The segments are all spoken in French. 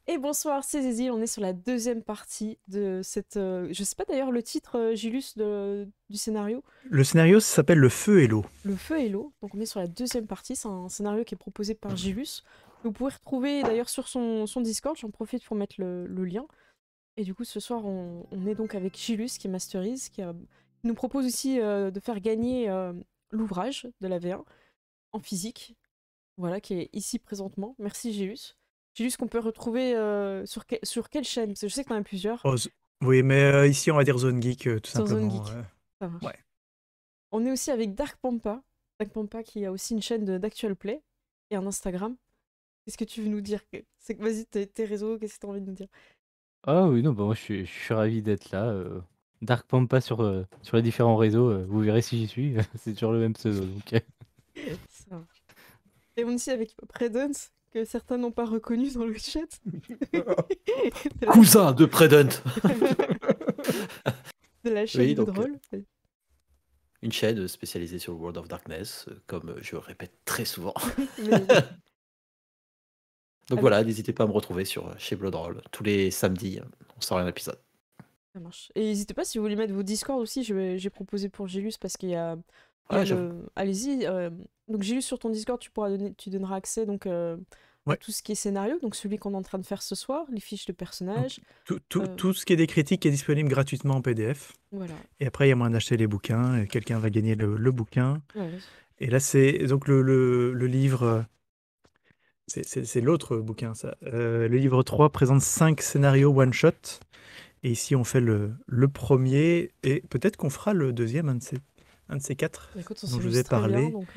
Et bonsoir, c'est Zézil, on est sur la deuxième partie de cette... je sais pas d'ailleurs le titre, Gilus, du scénario. Le scénario s'appelle Le feu et l'eau. Le feu et l'eau. Donc on est sur la deuxième partie, c'est un scénario qui est proposé par Gilus. Vous pouvez retrouver d'ailleurs sur son Discord, j'en profite pour mettre le lien. Et du coup ce soir on est donc avec Gilus qui masterise, qui nous propose aussi de faire gagner l'ouvrage de la V1 en physique, voilà, qui est ici présentement. Merci Gilus. Gilus qu'on peut retrouver sur quelle chaîne? Parce que je sais que t'en as plusieurs. Oh, oui, mais ici, on va dire Zone Geek, tout Sur Zone simplement. Geek. Ça marche. Ouais. On est aussi avec Dark Pampa. Dark Pampa qui a aussi une chaîne d'Actual Play et un Instagram. Qu'est-ce que tu veux nous dire? Vas-y, tes réseaux, qu'est-ce que tu as envie de nous dire? Ah oui, non, bah moi je suis ravi d'être là. Dark Pampa sur les différents réseaux, vous verrez si j'y suis, c'est toujours le même pseudo. Donc, Ça marche. Et on est aussi avec Predance, que certains n'ont pas reconnu dans le chat. de, la... Cousin de Predant. de la chaîne Oui, donc Woodroll. une chaîne spécialisée sur le World of Darkness, comme je répète très souvent. Mais- Donc Avec- voilà, n'hésitez pas à me retrouver chez Bloodroll tous les samedis, on sort un épisode. Ça marche. Et n'hésitez pas si vous voulez mettre vos Discord aussi, j'ai proposé pour Gilus parce qu'il y a, il y a Ouais, j'avoue. Allez-y. Donc Gilus sur ton Discord, tu donneras accès donc à Ouais. tout ce qui est scénario, donc celui qu'on est en train de faire ce soir, les fiches de personnages. Tout ce qui est des critiques est disponible gratuitement en PDF. Voilà. Et après, il y a moyen d'acheter les bouquins. Et quelqu'un va gagner le bouquin. Ouais. Et là, c'est donc le livre. C'est l'autre bouquin, ça. Le livre 3 présente 5 scénarios one-shot. Et ici, on fait le premier. Et peut-être qu'on fera le deuxième, un de ces 4 Écoute, on dont je vous s'amuse ai très bien, parlé. donc,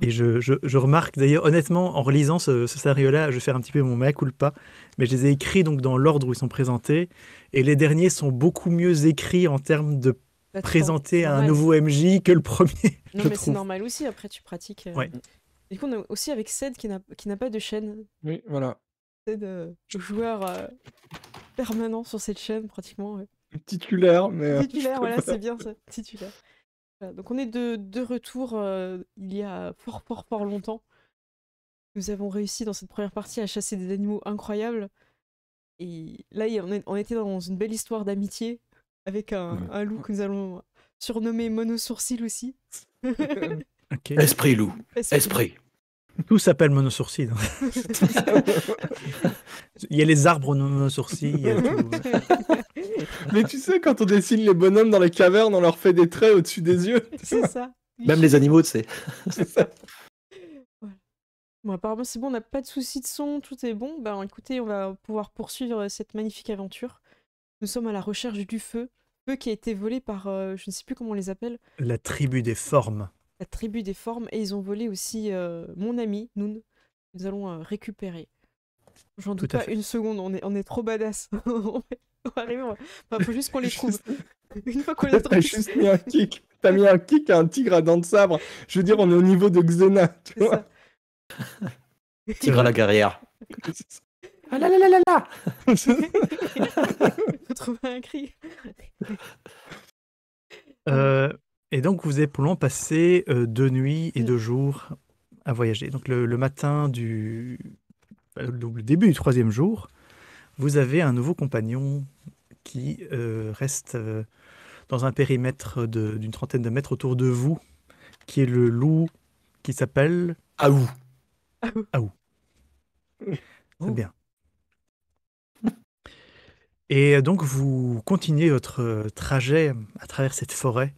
Et je remarque d'ailleurs, honnêtement, en relisant ce scénario-là, je vais faire un petit peu mon mea culpa, mais je les ai écrits donc dans l'ordre où ils sont présentés, et les derniers sont beaucoup mieux écrits en termes de bah, présenter c'est un normal. nouveau MJ que le premier, Non, je mais c'est trouve. normal aussi, après tu pratiques. Ouais. Du coup, on est aussi avec Ced qui n'a pas de chaîne. Oui, voilà. Ced, joueur permanent sur cette chaîne, pratiquement. Ouais. Titulaire, mais. Titulaire, voilà, c'est bien ça, titulaire. Voilà, donc on est de retour il y a fort longtemps. Nous avons réussi dans cette première partie à chasser des animaux incroyables. Et là, on était dans une belle histoire d'amitié avec un loup que nous allons surnommer Monosourcil aussi. Ok. Esprit loup, esprit. Tout s'appelle monosourcil. Il y a les arbres monosourcils, il y a tout. Mais tu sais, quand on dessine les bonhommes dans les cavernes, on leur fait des traits au-dessus des yeux. C'est ça. Même les animaux, tu sais. C'est ça. Voilà. Bon, apparemment, c'est bon, on n'a pas de soucis de son, tout est bon. Ben, écoutez, on va pouvoir poursuivre cette magnifique aventure. Nous sommes à la recherche du feu. Feu qui a été volé par, je ne sais plus comment on les appelle, La tribu des formes. la tribu des formes. Et ils ont volé aussi mon ami, Noon. Nous allons récupérer. J'en doute Tout à pas fait. une seconde, on est trop badass. On va arriver, enfin, faut juste qu'on les trouve. Une fois qu'on les T'as trouve. juste mis un kick. T'as mis un kick à un tigre à dents de sabre. Je veux dire, on est au niveau de Xena. Tu C'est vois. ça. Tigre à la guerrière. Ah là là là là là. Faut trouver un cri. Et donc, vous avez pour le moment passé 2 nuits et 2 jours à voyager. Donc, le matin le début du 3e jour, vous avez un nouveau compagnon qui reste dans un périmètre d'une trentaine de mètres autour de vous, qui est le loup qui s'appelle Aou. Aou. C'est Oh. bien. Et donc, vous continuez votre trajet à travers cette forêt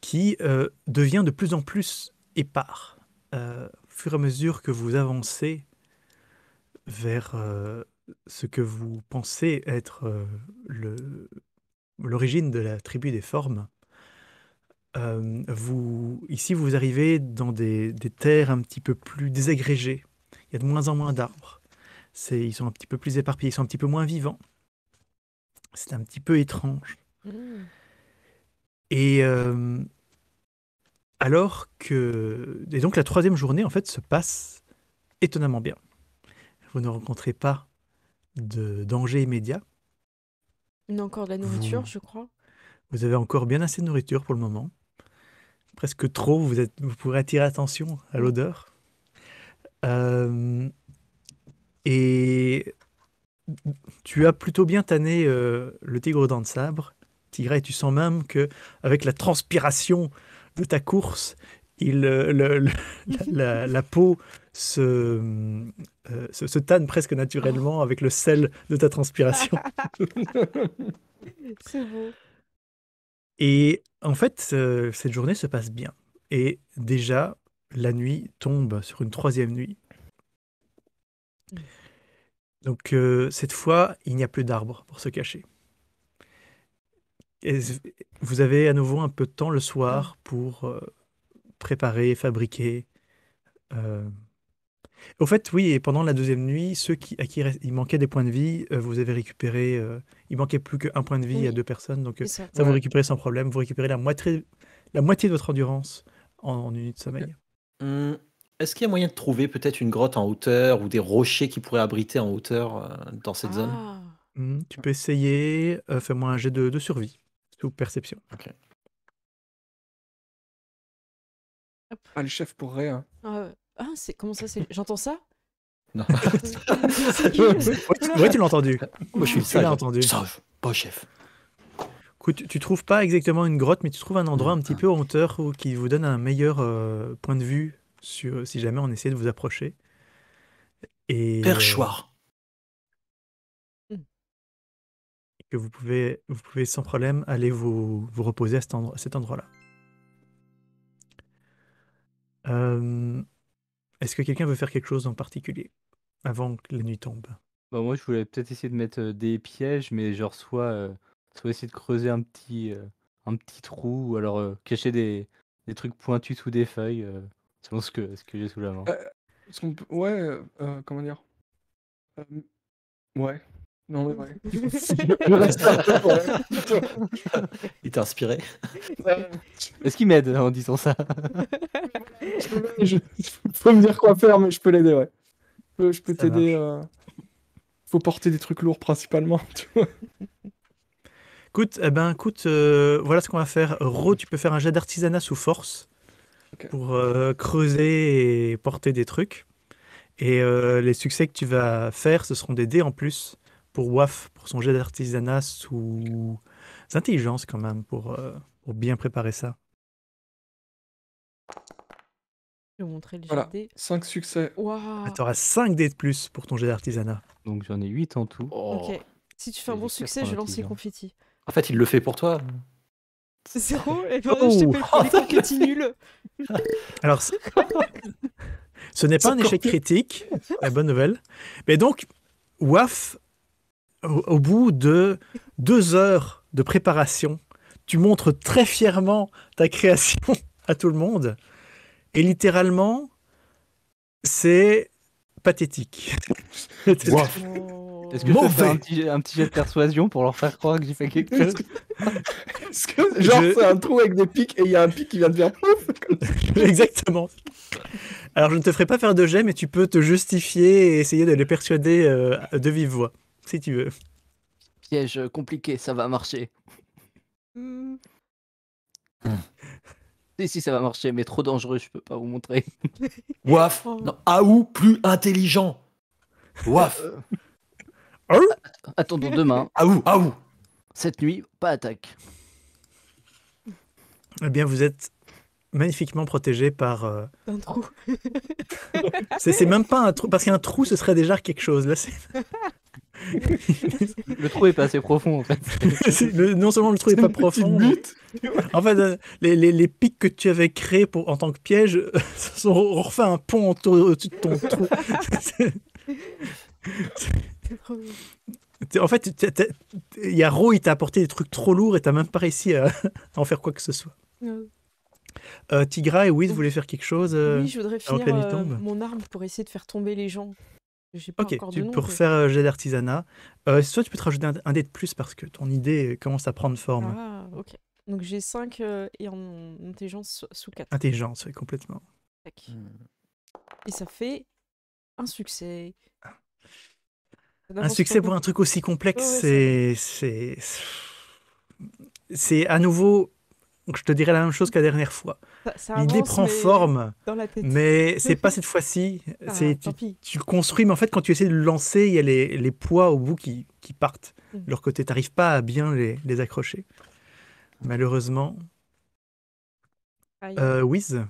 qui devient de plus en plus épars. Au fur et à mesure que vous avancez vers ce que vous pensez être l'origine de la tribu des formes, ici vous arrivez dans des terres un petit peu plus désagrégées. Il y a de moins en moins d'arbres. Ils sont un petit peu plus éparpillés, ils sont un petit peu moins vivants. C'est un petit peu étrange. Mmh. Et et donc la 3e journée en fait se passe étonnamment bien. Vous ne rencontrez pas de danger immédiat. Il y a encore de la nourriture, je crois. Vous avez encore bien assez de nourriture pour le moment. Presque trop, vous pourrez attirer attention à l'odeur. Et tu as plutôt bien tanné le tigre aux dents de sabre, Tigra, et tu sens même que avec la transpiration de ta course, la peau se tanne presque naturellement avec le sel de ta transpiration. C'est beau. Et en fait, cette journée se passe bien. Et déjà, la nuit tombe sur une troisième nuit. Donc cette fois, il n'y a plus d'arbres pour se cacher. Et vous avez à nouveau un peu de temps le soir pour préparer, fabriquer. euh. Au fait, oui, et pendant la deuxième nuit, à qui il manquait des points de vie, vous avez récupéré. Il manquait plus qu'un point de vie à Oui, deux personnes, donc c'est ça. ça vous Ouais. récupérez sans problème. Vous récupérez la moitié de votre endurance en une nuit de sommeil. Est-ce qu'il y a moyen de trouver peut-être une grotte en hauteur ou des rochers qui pourraient abriter en hauteur dans cette zone? Ah, Tu peux essayer, fais-moi un jet de survie, sous perception. Ok. Ah, les chefs pour rien. c'est comment ça c'est. J'entends ça? Non. C'est qui? Ouais, tu l'as entendu. Moi, je suis Tu sage. l'as entendu. Sage, pas chef. Écoute, tu trouves pas exactement une grotte, mais tu trouves un endroit un petit peu en hauteur qui vous donne un meilleur point de vue sur si jamais on essaie de vous approcher. Et Perchoir. que vous pouvez sans problème aller vous reposer à cet endroit-là. Est-ce que quelqu'un veut faire quelque chose en particulier avant que la nuit tombe? Bah, moi, je voulais peut-être essayer de mettre des pièges, mais genre soit essayer de creuser un petit trou, ou alors cacher des trucs pointus sous des feuilles, selon ce que j'ai sous la main. Ouais, comment dire? Euh, Ouais. Non, mais ouais. Je reste un peu, ouais. Il t'a inspiré? Est-ce qu'il m'aide en disant ça? Faut me dire quoi faire, mais je peux l'aider, ouais. Je peux Ça t'aider. marche. Faut porter des trucs lourds principalement, tu vois. Écoute, voilà ce qu'on va faire. Ro, tu peux faire un jet d'artisanat sous force Ok. pour creuser et porter des trucs. Et les succès que tu vas faire, ce seront des dés en plus pour WAF, pour son jet d'artisanat sous intelligence quand même, pour bien préparer ça. Je vais vous montrer le Voilà. GD. 5 succès. Waouh. Tu auras 5 dés de plus pour ton jet d'artisanat. Donc j'en ai 8 en tout. Oh. Ok. Si tu fais un Et bon j'ai succès, 4 je en lance les intelligence. confettis. En fait, il le fait pour toi. C'est zéro, et ben je te paye pour les confettis nuls. Alors, ce n'est pas un échec critique, la bonne nouvelle. Mais donc, WAF, au bout de 2 heures de préparation, tu montres très fièrement ta création à tout le monde. Et littéralement, c'est pathétique. Waf. Oh. Est-ce que je peux faire Mauvais. un petit jet de persuasion pour leur faire croire que j'ai fait quelque chose? Parce que, genre, c'est un trou avec des pics et il y a un pic qui vient de faire pouf. Exactement. Alors, je ne te ferai pas faire de jet, mais tu peux te justifier et essayer de les persuader de vive voix, si tu veux. Piège compliqué, ça va marcher. Hmm. Si, ça va marcher, mais trop dangereux, je peux pas vous montrer. Waf. Oh. Non, Aou, plus intelligent. Waf. Attendons demain. Aou. Cette nuit, pas attaque. Eh bien, vous êtes magnifiquement protégé par... Un trou. C'est même pas un trou, parce qu'un trou, ce serait déjà quelque chose. Là, Le trou est pas assez profond en fait. non seulement le trou n'est pas profond, en fait, les pics que tu avais créés en tant que piège ont refait un pont au-dessus de ton trou. En fait, Yaro, il t'a apporté des trucs trop lourds et t'as même pas réussi à en faire quoi que ce soit. Tigra et Wiz voulaient faire quelque chose. Oui, je voudrais avant que finir la nuit tombe. mon arme pour essayer de faire tomber les gens. J'ai pas Ok, encore de tu nom. peux refaire jet d'artisanat. Soit tu peux te rajouter un dé de plus parce que ton idée commence à prendre forme. Ah, ok. Donc j'ai 5 et en intelligence sous 4. Intelligence, oui, complètement. Et ça fait un succès. Un succès pour un truc aussi complexe, Ouais, c'est à nouveau je te dirais la même chose que la dernière fois. Ça L'idée avance, prend mais forme, dans la tête. mais c'est pas cette fois-ci. Ah, C'est tant pis. tu le construis, mais en fait, quand tu essaies de le lancer, il y a les poids au bout qui partent Mm. de leur côté. Tu n'arrives pas à bien les accrocher. Malheureusement. Aïe. Wiz,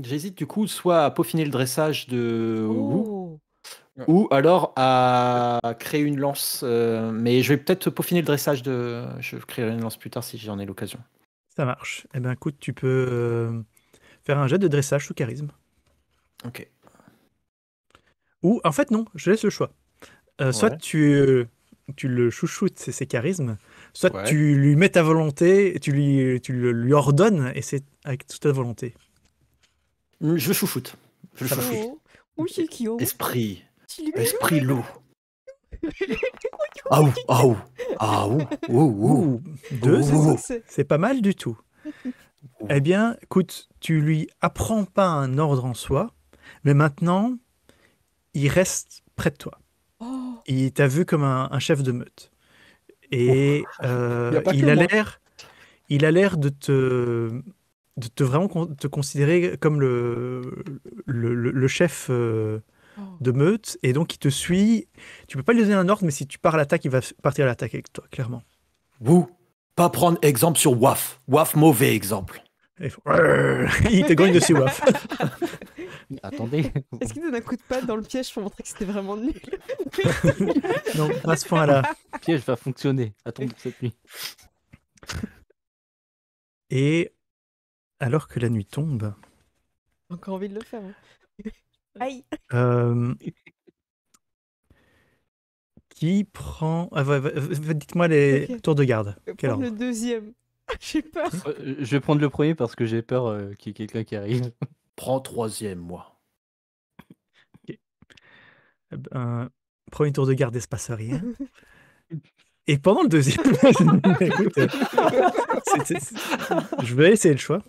J'hésite du coup soit à peaufiner le dressage de Wu, Oh. ou alors à créer une lance. Mais je vais peut-être peaufiner le dressage de. Je créerai une lance plus tard si j'en ai l'occasion. ça marche. Eh bien, écoute, tu peux faire un jet de dressage sous charisme. Ok. Ou, en fait, non, je laisse le choix. Soit Ouais. tu le chouchoutes, c'est ses charismes, soit Ouais. tu lui mets ta volonté, lui ordonnes, et c'est avec toute ta volonté. Je le chouchoute. Je le Ça marche. chouchoute. Oh. Où c'est qui Esprit. Tu lui- Esprit loup. Ah ouh, ah ouh, ah ouh, ouh, ouh. Ouh, 2, Je sais que c'est. c'est pas mal du tout. Eh bien, écoute, tu lui apprends pas un ordre en soi, mais maintenant, il reste près de toi. Oh. Il t'a vu comme un chef de meute. Et Y a pas que il a moi. l'air de te vraiment te considérer comme le chef Oh. de meute, et donc il te suit. Tu peux pas lui donner un ordre, mais si tu pars à l'attaque, il va partir à l'attaque avec toi, clairement. Ouh. Pas prendre exemple sur Waf. Waf, mauvais exemple. Et il te grogne dessus, waf. Attendez. Est-ce qu'il donne un coup de patte dans le piège pour montrer que c'était vraiment nul? Non, pas à ce point-là. Le piège va fonctionner. Attends cette nuit. Et alors que la nuit tombe, Encore envie de le faire. Hein. Aïe. euh, qui prend... dites-moi les Ok. tours de garde. Quel Prendre le ordre? deuxième. J'ai peur. Je vais prendre le premier parce que j'ai peur qu'il y ait quelqu'un qui arrive. Prends troisième, moi. Eh ben, premier tour de garde, il se passe rien. Et pendant le deuxième, écoute, je vais essayer le choix.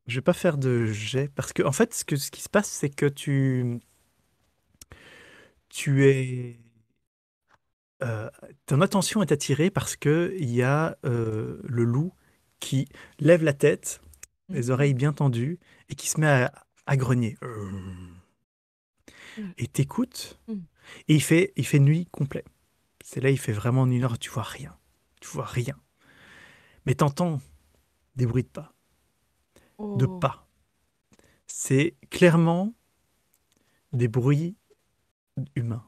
Je vais pas faire de jet parce que en fait, ce qui se passe, c'est que tu es ton attention est attirée parce que il y a le loup qui lève la tête, les oreilles bien tendues et qui se met à grogner. Et t'écoutes et il fait nuit complète. C'est là, il fait vraiment nuit noire, tu vois rien. Tu vois rien. Mais t'entends des bruits de pas. De Oh. pas. C'est clairement des bruits humains.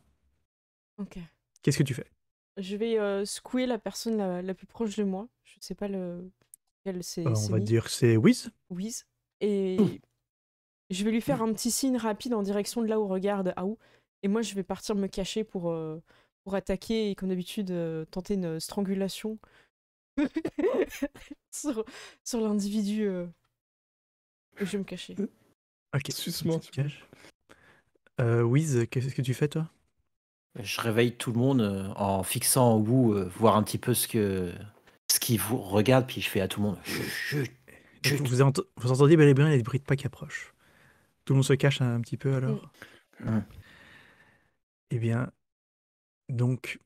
Ok. Qu'est-ce que tu fais? Je vais secouer la personne la plus proche de moi. Je sais pas lequel c'est. On va dire que c'est Wiz. Wiz. Et je vais lui faire un petit signe rapide en direction de là où regarde Aou. Et moi, je vais partir me cacher pour attaquer et, comme d'habitude, tenter une strangulation sur l'individu. Et je vais me cacher. Ok. Suce-moi. Tu te caches. Wiz, qu'est-ce que tu fais, toi? Je réveille tout le monde en fixant Wu, voir un petit peu ce qui vous regarde, puis je fais à tout le monde. Chut, chut. Vous entendez bel et bien les bruits de pas qui approchent. Tout le monde se cache un petit peu alors. Eh bien, donc,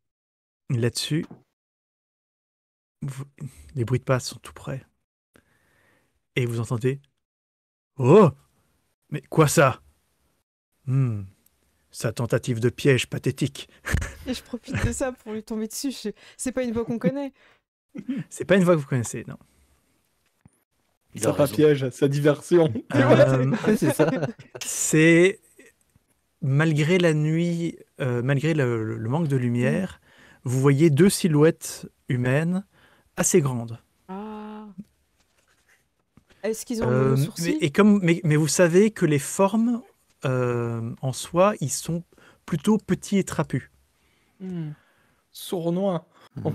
là-dessus, les bruits de pas sont tout près. Et vous entendez Oh! Mais quoi ça? Sa tentative de piège pathétique. Et je profite de ça pour lui tomber dessus. C'est pas une voix qu'on connaît. C'est pas une voix que vous connaissez, non. Il Ça a pas raison. piège, sa diversion. C'est ça. C'est malgré la nuit, malgré le manque de lumière, vous voyez deux silhouettes humaines assez grandes. Ah. Est-ce qu'ils ont un long sourcil? Mais vous savez que les formes en soi, ils sont plutôt petits et trapus. Sournois. En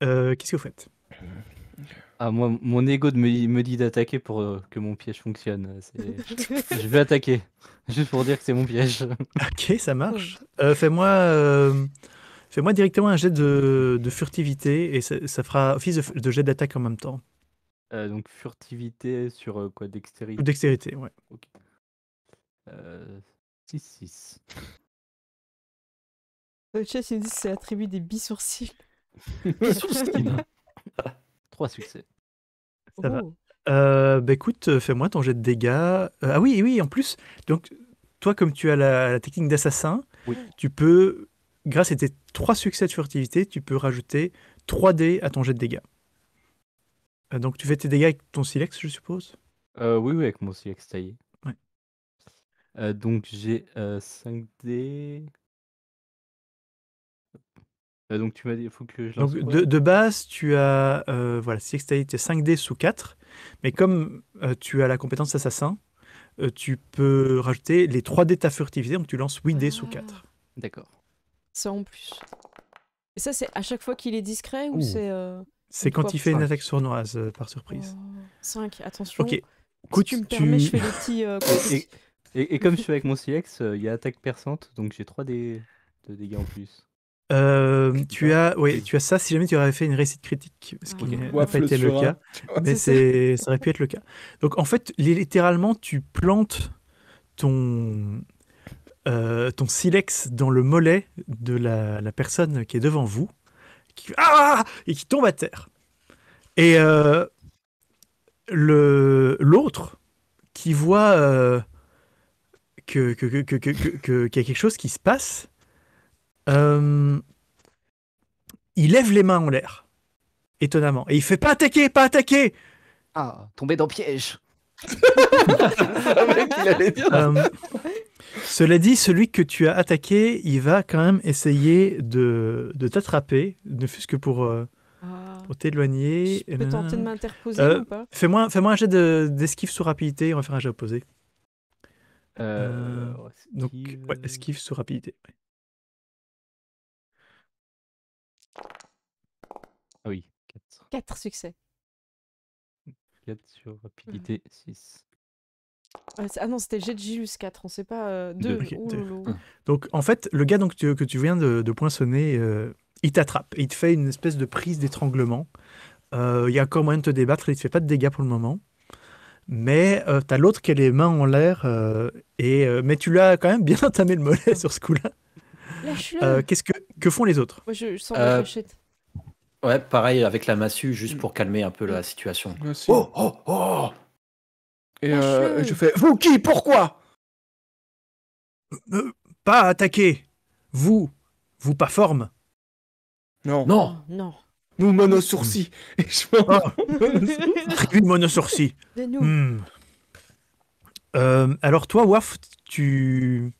Hmm. Qu'est-ce que vous faites? Ah, moi, mon ego me dit d'attaquer pour que mon piège fonctionne. Je vais attaquer. Juste pour dire que c'est mon piège. Ok, ça marche. Fais-moi directement un jet de furtivité et ça fera office de jet d'attaque en même temps. Donc furtivité sur quoi? Ou Dextérité. dextérité, ouais. 6-6. Dans le chat, ils me disent que c'est la tribu des bisourcils. Sourcil. 3 succès. Ça va. Oh. Bah écoute, fais-moi ton jet de dégâts. Ah oui, oui, en plus, donc toi, comme tu as la technique d'assassin, Oui. tu peux, grâce à tes 3 succès de furtivité, tu peux rajouter 3 dés à ton jet de dégâts. Donc tu fais tes dégâts avec ton silex, je suppose? Oui, avec mon silex taillé. Ouais. Donc j'ai 5 dés. Donc tu m'as dit, il faut que je Donc lance quoi? de base, tu as voilà, silex taillé, tu as 5 dés sous 4, mais comme tu as la compétence assassin, tu peux rajouter les 3 dés de ta furtivité, donc tu lances 8 dés sous 4. D'accord. C'est en plus. Et ça, c'est à chaque fois qu'il est discret ou Ouh. c'est. C'est Une quand fois il fait une cinq. attaque sournoise, par surprise. 5, attention. Ok. Si Écoute, tu me permets, je fais le petit. Et comme je suis avec mon silex, il y a attaque perçante, donc j'ai 3 dés de dégâts en plus. tu as ça si jamais tu aurais fait une réussite critique, ce qui Ah. n'a pas Waffle été le sur un, cas, tu vois. mais C'est ça aurait pu être le cas. Donc en fait, littéralement, tu plantes ton silex dans le mollet de la personne qui est devant vous, et qui tombe à terre. Et l'autre qui voit qu'il y a quelque chose qui se passe, il lève les mains en l'air, étonnamment. Et il fait pas attaquer, pas attaquer. Ah, tombé dans piège. Le mec, il allait dire. Cela dit, celui que tu as attaqué, il va quand même essayer de t'attraper, ne fût-ce que pour t'éloigner. Je peux tenter de m'interposer ou pas? Fais-moi un jet d'esquive sous rapidité, on va faire un jet opposé. Donc, ouais, esquive sous rapidité. Ouais. Ah oui, 4. 4 succès. 4 sur rapidité, 6. Ah non, c'était le jet de Gilus 4, on sait pas. 2. Deux, ok, Donc, en fait, le gars que tu viens de poinçonner, il t'attrape. Il te fait une espèce de prise d'étranglement. Il y a encore moyen de te débattre, il ne te fait pas de dégâts pour le moment. Mais tu as l'autre qui a les mains en l'air, mais tu l'as quand même bien entamé le mollet sur ce coup-là. Lâche-le. Que font les autres? Moi, je sors la cachette. Ouais, pareil avec la massue, juste pour calmer un peu la situation. Merci. Oh, oh, oh! Et Lâche-le. je fais vous qui? Pourquoi? Pas attaquer. Vous pas forme. Non. Non! Non. Nous monosourcils. Et je fais Tribu de monosourcils. De nous. Hmm. Alors toi, Waf, tu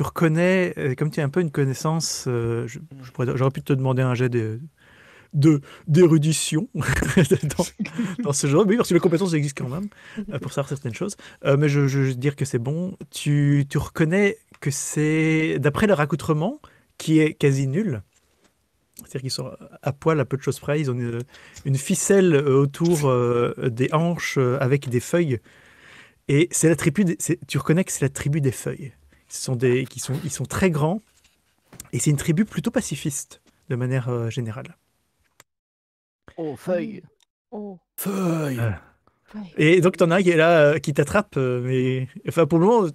reconnais, comme tu as un peu une connaissance, j'aurais pu te demander un jet d'érudition dans ce genre, mais parce que les compétences existent quand même pour savoir certaines choses. Mais je veux dire que c'est bon. Tu reconnais que c'est, d'après leur accoutrement, qui est quasi nul. C'est-à-dire qu'ils sont à poil à peu de choses près. Ils ont une ficelle autour des hanches avec des feuilles. Et c'est la tribu. Tu reconnais que c'est la tribu des feuilles. Ils sont très grands. Et c'est une tribu plutôt pacifiste de manière générale. Oh, feuille. Oh. Feuille! Ouais. Et donc t'en as un qui est là, qui t'attrape, mais enfin pour le moment,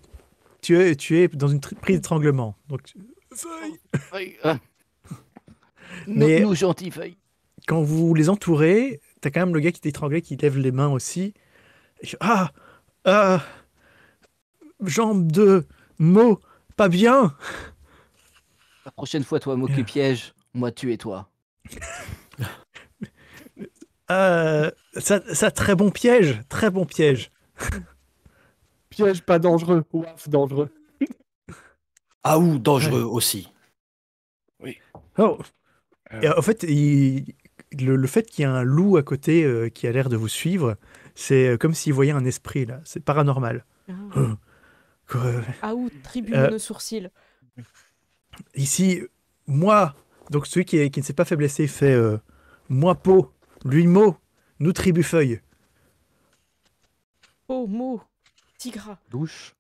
tu es dans une prise d'étranglement. Donc feuille. Feuille. Mais- Nous, gentils feuilles. Quand vous les entourez, t'as quand même le gars qui t'étranglait qui lève les mains aussi. Et je- jambe de mot, pas bien. La prochaine fois, toi, moquer piège, moi, tu et toi. Ça, très bon piège, très bon piège. piège pas dangereux. Waf, dangereux. Ah ou dangereux aussi. Oh. Et, en fait, le fait qu'il y ait un loup à côté qui a l'air de vous suivre, c'est comme s'il voyait un esprit là. C'est paranormal. Quoi. Ah ou tribu monosourcil. Ici, moi, donc celui qui ne s'est pas fait blesser fait moi peau, lui mot, nous tribu feuille. Oh, mot. Tigra. Douche.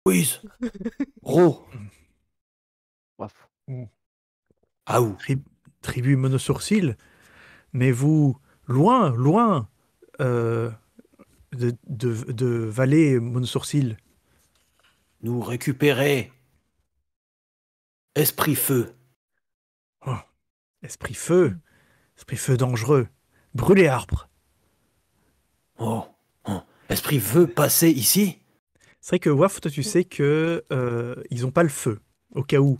Quiz! Ro. Waf. Ah ou. Tribu monosourcil, mais vous, loin de vallée monosourcil. Nous récupérer. esprit feu. Oh, esprit feu dangereux. Brûler arbre. Oh, esprit veut passer ici? C'est vrai que Waf, toi tu sais que ils ont pas le feu, au cas où.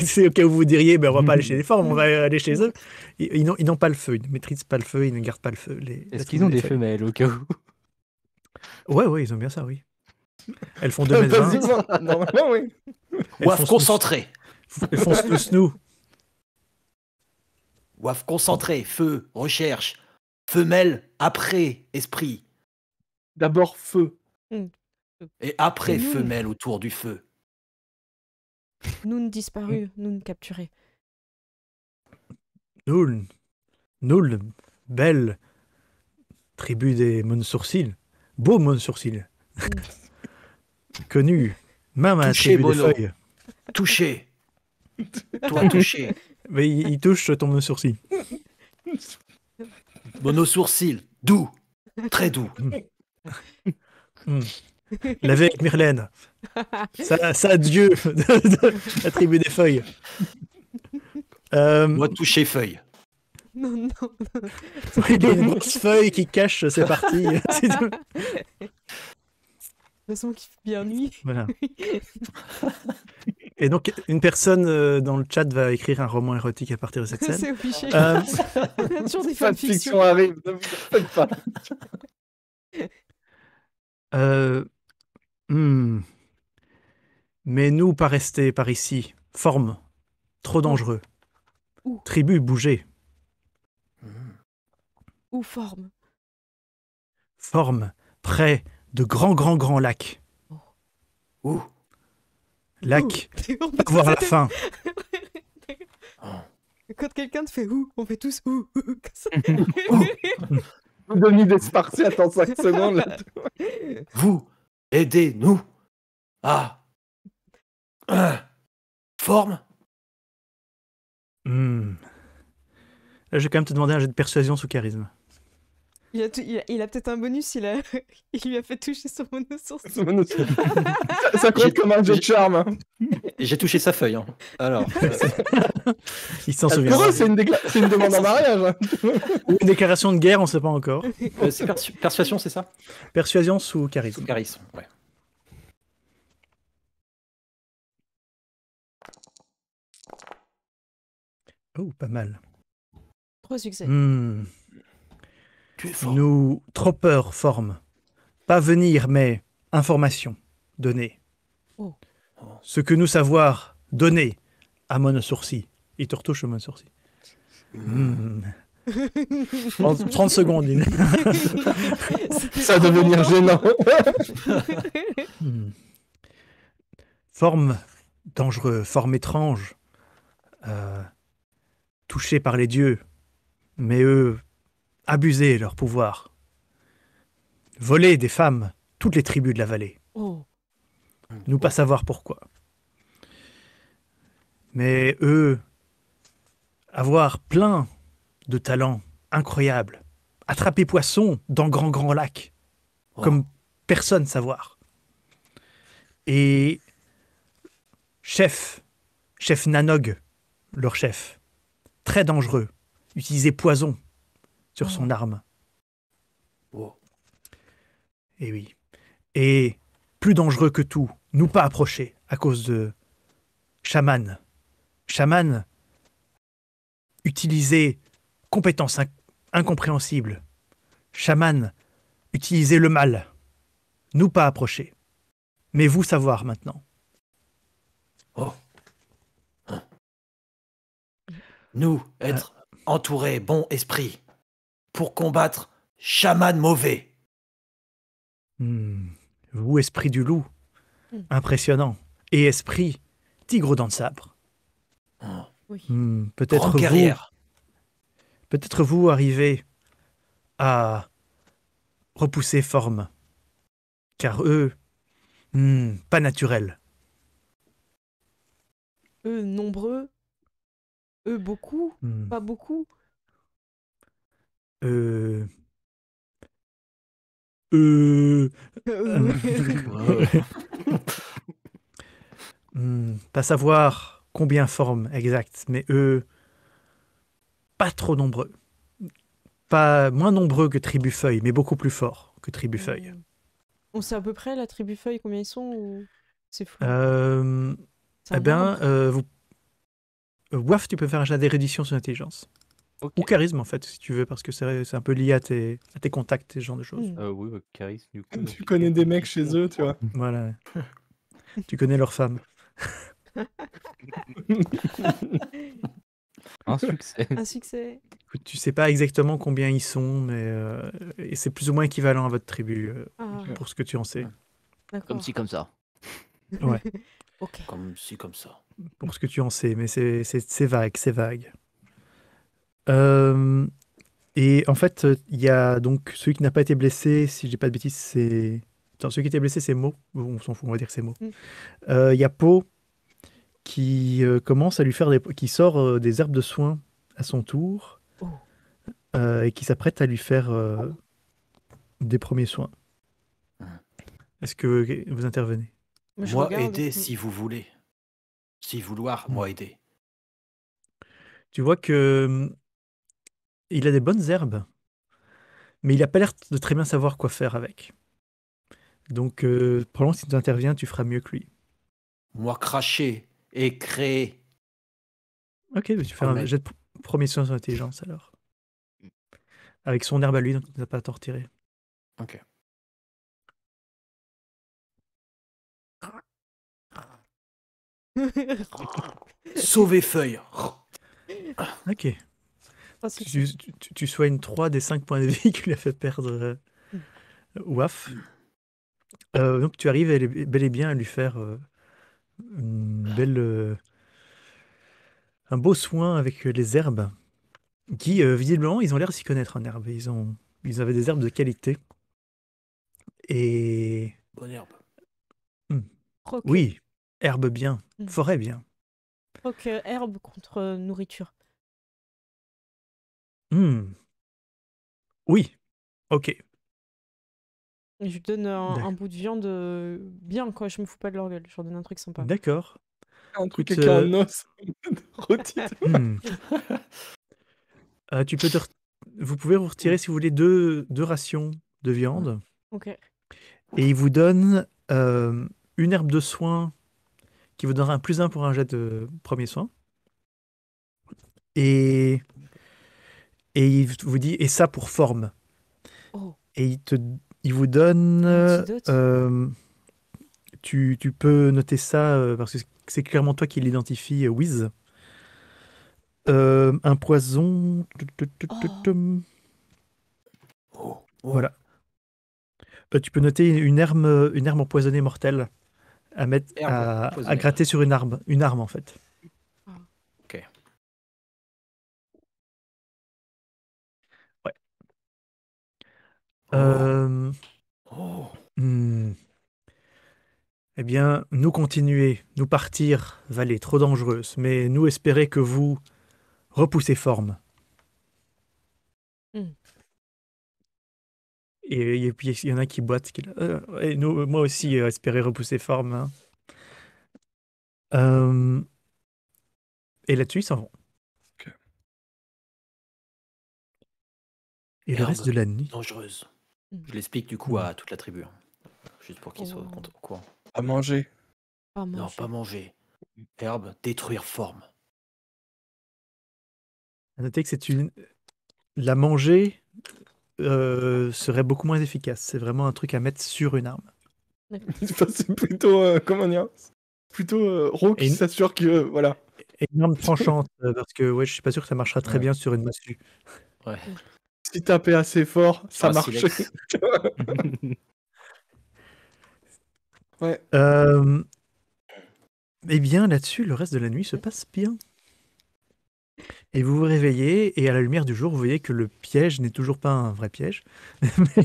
C'est au cas où vous diriez, ben, on va pas aller chez les formes, on va aller chez eux. Ils n'ont pas le feu, ils ne maîtrisent pas le feu, ils ne gardent pas le feu. Est-ce qu'ils ont des femelles au cas où? Ouais, ils ont bien ça, oui. Elles font 2 m 20. Normalement, oui. Waf concentré. Elles font snoo. Waf concentré. Feu, recherche. Femelle après esprit. D'abord, feu. Et après Et nous femelle autour du feu. Nous disparus, nous capturés. Noul, belle tribu des Monsourcils. Beau Monsourcils. Connu, même à la Touché, tribu des Bono. feuilles. Touché. Toi touché. Mais il touche ton Monsourcil. Mono sourcil. Doux. Très doux. Lavé avec Myrlène. Ça Dieu de la tribu des feuilles. Moi touché feuille. Non. Il y a une grosse feuille qui cache ses parties. C'est tout. De toute façon, qui fait bien nuit. Voilà. Et donc, une personne dans le chat va écrire un roman érotique à partir de cette scène. C'est obligé. Euh, Il y a toujours des Fanfiction fanfictions. arrive, ne vous faites pas. Mais nous, pas rester par ici. Forme. Trop dangereux. Où Tribu, bougez. Ou forme. Forme. Près de grands lacs. Où? Lac. On peut Voir la tous- fin. Quand quelqu'un te fait où, on fait tous où. Comme ça. Vous donnez des Spartiates en 5 secondes. Là. Vous, aidez-nous. Ah. Forme. Là, je vais quand même te demander un jet de persuasion sous charisme. Il a peut-être un bonus, il lui a fait toucher son monosource. Ça compte comme un jet de charme. Hein. J'ai touché sa feuille. Hein. Alors. Il s'en souvient. Pour eux, c'est une demande en mariage. Hein. Ou une déclaration de guerre, on ne sait pas encore. C'est persuasion, c'est ça? Persuasion sous charisme. Charisme, ouais. Oh, pas mal. 3 succès. Tu es fort. Nous, trop peur, forme. Pas venir, mais information. Donner. Oh. Ce que nous savoir, donner à Monosourcil. Il te retouche au Monosourcil. 30 secondes. Ça va devenir gênant. Forme dangereux, forme étrange. Touchés par les dieux. Mais eux, abuser leur pouvoir. Voler des femmes, toutes les tribus de la vallée. Oh. Nous pas savoir pourquoi. Mais eux, avoir plein de talents incroyables. Attraper poissons dans grand lac. Comme personne savoir. Et chef Nanog, leur chef, très dangereux, utiliser poison sur son arme. Et oui. Et plus dangereux que tout, nous pas approcher à cause de chaman. Chaman, utiliser compétences incompréhensibles. Chaman, utiliser le mal. Nous pas approcher. Mais vous savoir maintenant. Nous, être entourés, bon esprit, pour combattre chaman mauvais. Vous, esprit du loup, impressionnant. Et esprit, tigre aux dents de sabre. Oui. Peut-être Grande guerrière. Peut-être vous arrivez à repousser forme. Car eux, pas naturels. Eux, nombreux. Eux, beaucoup. Pas beaucoup. Pas Pas savoir combien forment exact, mais eux, pas trop nombreux. Pas moins nombreux que Tribufeuille, mais beaucoup plus forts que Tribufeuille. On sait à peu près la tribu feuille combien ils sont ou c'est flou? C'est Eh un bien, arbre. Waf, tu peux faire un jet d'érudition sur l'intelligence. Ok. Ou charisme, en fait, si tu veux, parce que c'est un peu lié à tes contacts, ce genre de choses. Oui, bah, charisme, du coup. Tu connais des mecs chez eux, tu vois. Voilà. Tu connais leurs femmes. Un succès. Un succès. Écoute, tu sais pas exactement combien ils sont, mais et c'est plus ou moins équivalent à votre tribu, Ah, pour ce que tu en sais. d'accord. Comme ci, comme ça. Ouais. Ok. Comme ci, comme ça. Pour ce que tu en sais, mais c'est vague, c'est vague. Euh, et en fait, il y a donc celui qui n'a pas été blessé, si je dis pas de bêtises, c'est... Attends, celui qui était blessé, c'est Mo. Bon, on s'en fout, on va dire que c'est Mo. Il y a Po qui commence à lui faire qui sort des herbes de soin à son tour Oh. et qui s'apprête à lui faire des premiers soins. Est-ce que vous intervenez? Je Moi, regarde. aider si vous voulez. Si vouloir, moi aider. Tu vois que il a des bonnes herbes, mais il a pas l'air de très bien savoir quoi faire avec. Donc, probablement si tu interviens, tu feras mieux que lui. Moi cracher et créer. Ok, mais tu fais un Amen. jet de premier soin sur l'intelligence alors. Avec son herbe à lui, donc tu n'as pas à t'en retirer. Ok. Sauver feuille. Ok. Oh, succès. Tu soignes 3 des 5 points de vie qu'il a fait perdre Waf. Donc tu arrives bel et bien à lui faire un beau soin avec les herbes qui, visiblement, ils ont l'air de s'y connaître en herbes. Ils avaient des herbes de qualité. Et Bonne herbe. Croque. oui, herbe bien, Mm. forêt bien. Croque herbe contre nourriture. Hmm. Oui, ok. Et je lui donne un D'accord. bout de viande bien, quoi. Je me fous pas de leur gueule. Je leur donne un truc sympa. D'accord. Un truc Écoute, avec un os rôti. hmm. Tu peux vous pouvez vous retirer, si vous voulez, deux rations de viande. Ok. Et il vous donne une herbe de soin qui vous donnera un +1 pour un jet de premier soin. Et il vous dit, et ça pour forme. Oh. Et il vous donne... L'antidote. tu peux noter ça, parce que c'est clairement toi qui l'identifie, Wiz. Un poison... Oh. Voilà. Tu peux noter une herbe empoisonnée mortelle à mettre Herbe à empoisonnée. gratter sur une arme en fait. Ok. Ouais. Oh. Oh. Eh bien, nous continuer, nous partir, vallée trop dangereuse, mais nous espérer que vous repoussez forme. Hmm. Et puis il y en a qui boitent. Et nous, moi aussi, espérer repousser forme. Hein. Et là-dessus, ils s'en vont. Ok. Et le reste de la nuit. Dangereuse. Mm. Je l'explique du coup à toute la tribu. Hein. Juste pour qu'ils soient au courant. À manger. Pas Non, manger. pas manger. Herbe, détruire forme. À noter que la manger serait beaucoup moins efficace. C'est vraiment un truc à mettre sur une arme. C'est plutôt, comment dire, plutôt Ro qui Et- s'assure que, voilà. Et une arme tranchante, parce que ouais, je suis pas sûr que ça marchera très Ouais. bien sur une massue. Ouais. Si taper assez fort, ça Ah, marche. silex. Ouais. Eh bien, là-dessus, le reste de la nuit se passe bien. Et vous vous réveillez, et à la lumière du jour, vous voyez que le piège n'est toujours pas un vrai piège,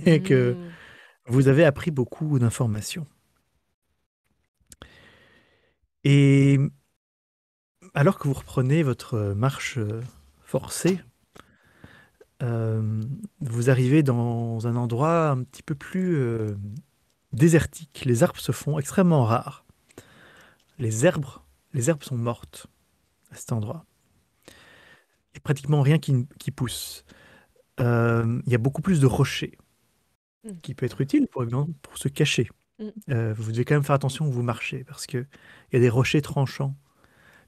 mais que Hmm. vous avez appris beaucoup d'informations. Et alors que vous reprenez votre marche forcée, vous arrivez dans un endroit un petit peu plus désertique. Les arbres se font extrêmement rares. Les herbes sont mortes. à cet endroit. Il n'y a pratiquement rien qui pousse. Il y a beaucoup plus de rochers Mm. qui peut être utile pour se cacher. Mm. Vous devez quand même faire attention où vous marchez parce qu'il y a des rochers tranchants,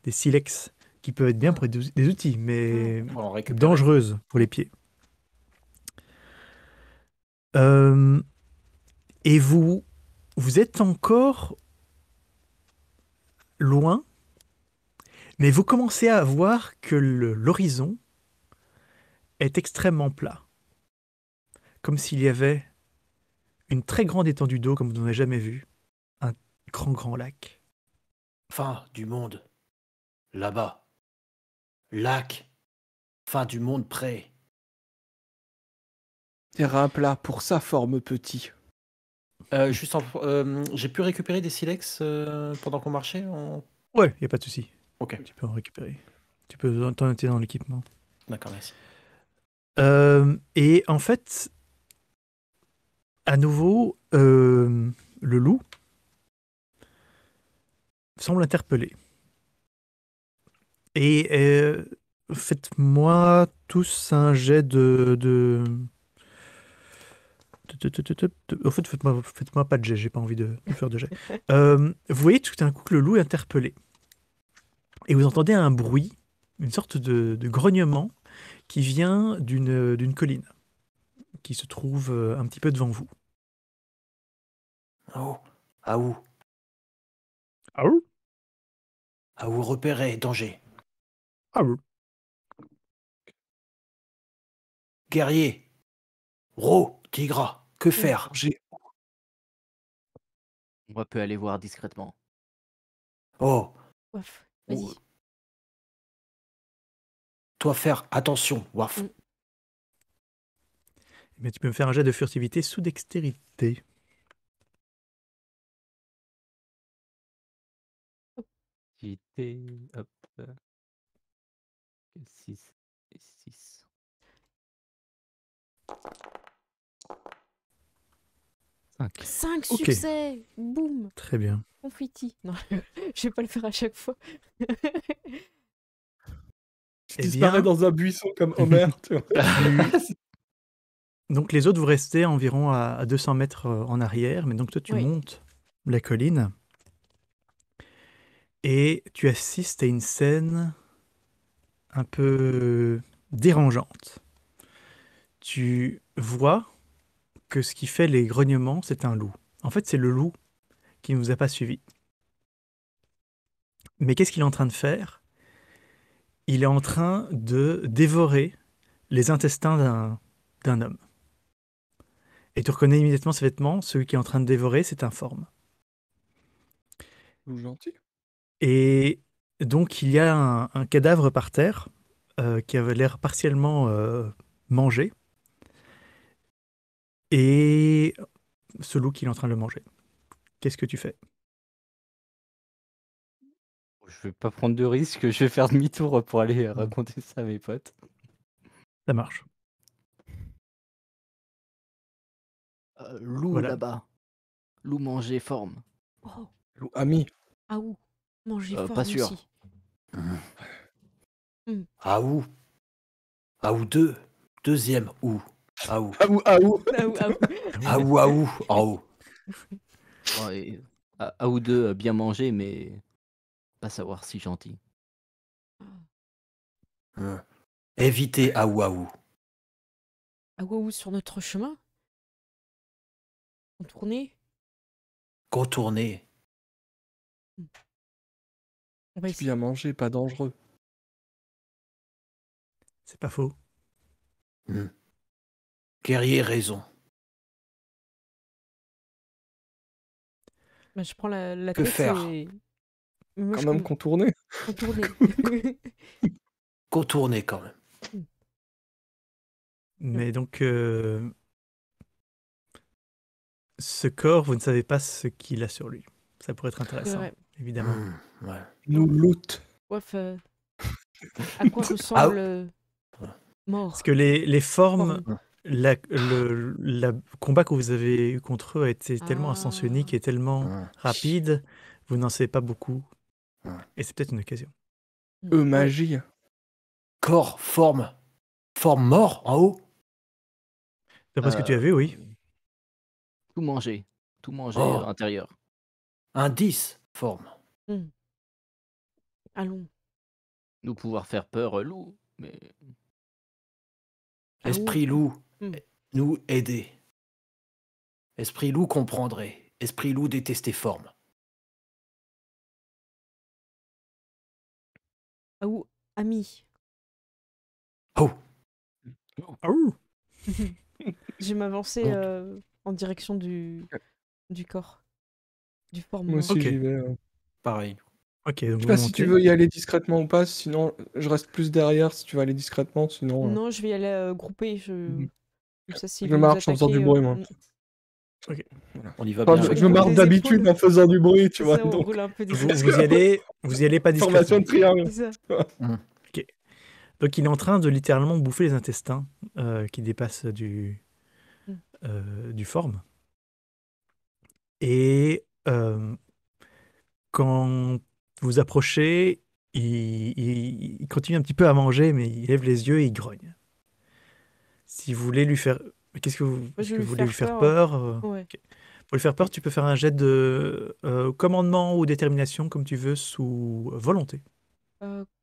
des silex qui peuvent être bien pour être des outils, mais Faut en récupérer. dangereuses pour les pieds. Euh, et vous êtes encore loin, mais vous commencez à voir que l'horizon est extrêmement plat. Comme s'il y avait une très grande étendue d'eau comme vous n'en avez jamais vu. Un grand lac. Fin du monde. Là-bas. Lac. Fin du monde près. Terrain plat pour sa forme petit. J'ai pu récupérer des silex pendant qu'on marchait Ouais, il n'y a pas de souci. Ok, Tu peux en récupérer. Tu peux t'en noter dans l'équipement. d'accord, merci. Et en fait, à nouveau, le loup semble interpellé. Et faites-moi tous un jet En fait, faites-moi pas de jet, j'ai pas envie de faire de jet. Vous voyez tout d'un coup que le loup est interpellé. Et vous entendez un bruit, une sorte de grognement qui vient d'une colline qui se trouve un petit peu devant vous. Oh, à où Ah oui. À où repérer danger Ah oui. Guerrier. Ro, Tigra, que faire On peut aller voir discrètement. Oh, Ouf, vas-y. toi faire attention, Waf. Mm. Mais tu peux me faire un jet de furtivité sous dextérité. Hop. 6 et 6. 5 Ok. succès. Boum. Très bien. Confetti. Non, je vais pas le faire à chaque fois. Tu Eh disparais bien- dans un buisson comme Homer. Tu vois. Donc les autres, vous restez environ à 200 mètres en arrière, mais donc toi tu Oui. montes la colline et tu assistes à une scène un peu dérangeante. Tu vois que ce qui fait les grognements, c'est un loup. En fait, c'est le loup qui ne nous a pas suivis. Mais qu'est-ce qu'il est en train de faire? Il est en train de dévorer les intestins d'un homme. Et tu reconnais immédiatement ses vêtements, celui qui est en train de dévorer, c'est informe. Loup gentil. Et donc il y a un cadavre par terre qui avait l'air partiellement mangé. Et ce loup qui est en train de le manger. Qu'est-ce que tu fais? Je vais pas prendre de risque, je vais faire demi-tour pour aller raconter ça à mes potes. Ça marche. Loup Voilà. là-bas. Loup mangé forme. Oh, Loup ami. ah où manger Pas fort sûr. aussi. À où À où deux Deuxième où À où Ah ou ah ou. Ah où, ah où. À où À où En haut. Ouais, un ou deux bien mangé, mais pas savoir si gentil. Évitez à où Ah où sur notre chemin. Contourner. Contourner. On va essayer. Bien mangé, pas dangereux. C'est pas faux. Guerrier raison. Bah, je prends la Que tête faire et... Moi, Quand je même contourné. contourner. Contourner quand même. Mais donc, ce corps, vous ne savez pas ce qu'il a sur lui. Ça pourrait être C'est intéressant, vrai. évidemment. Ouais. Nous loot. Bref, à quoi ressemble mort? Parce que les formes, Forme. le combat que vous avez eu contre eux a été tellement à sens Ah. unique et tellement rapide, vous n'en savez pas beaucoup. Ouais. Et c'est peut-être une occasion. Ouais. Magie. Corps, forme mort en haut. D'après ce que tu as vu, oui. Tout manger. Tout manger Oh. à l'intérieur. Un 10, forme. Allons. Nous pouvoir faire peur, loup. Mais Ah, Esprit loup, Hmm. nous aider. Esprit loup comprendrait. Esprit loup détester forme. Ah, ou ami. Oh, Ah, ouh. Je vais m'avancer Bon. en direction du corps. Du forme Moi mort. aussi, Ok. j'y vais. pareil. Ok, donc Je sais vous pas si tu montez. veux y aller discrètement ou pas, sinon je reste plus derrière si tu veux aller discrètement, sinon Non, je vais y aller groupé. Mhm. Comme ça, s'ils je veulent nous marche en faisant attaquer, du bruit, moi. On y va Enfin, bien. je on me roule marre des d'habitude épaules. en faisant du bruit, tu C'est vois. ça, on Donc, roule un peu des Vous, épaules. vous y allez pas formation discrètement. de triangle. C'est ça. Donc il est en train de littéralement bouffer les intestins qui dépassent du forme. Et quand vous approchez, il continue un petit peu à manger, mais il lève les yeux et il grogne. Si vous voulez lui faire... Qu'est-ce que vous, je est-ce vais que lui vous voulez lui faire faire peur. peur Ouais. Ok. Pour lui faire peur, tu peux faire un jet de commandement ou détermination, comme tu veux, sous volonté.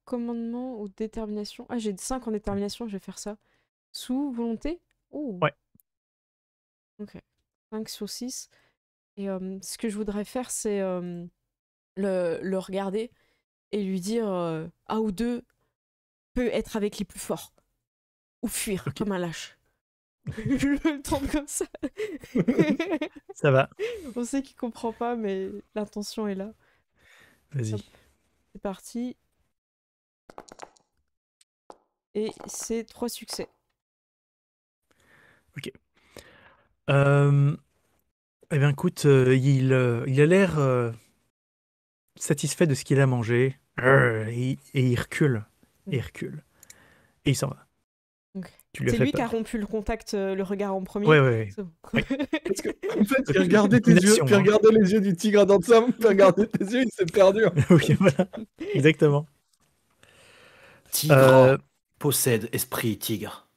Commandement ou détermination. Ah, j'ai 5 en détermination, je vais faire ça. Sous volonté. Oh. Ouais. Ok. 5 sur 6. Et ce que je voudrais faire, c'est le regarder et lui dire un ou deux peut être avec les plus forts. Ou fuir Ok. comme un lâche. Je le tente comme ça. Ça va, On sait qu'il comprend pas, mais l'intention est là. vas-y. Hop. C'est parti. Et c'est 3 succès. Euh, eh bien, écoute, il a l'air satisfait de ce qu'il a mangé. Et il recule. Et il recule. Et il s'en va. Ok. Tu lui as C'est fait lui qui a peur. rompu le contact, le regard en premier. Ouais, ouais, ouais. C'est bon. Ouais. Parce que, en fait, il regardait tes yeux, Domination, puis hein. regardait les yeux du tigre dans Sam, puis regardait tes yeux, il s'est perdu. Oui, voilà. Exactement. Tigre possède esprit tigre.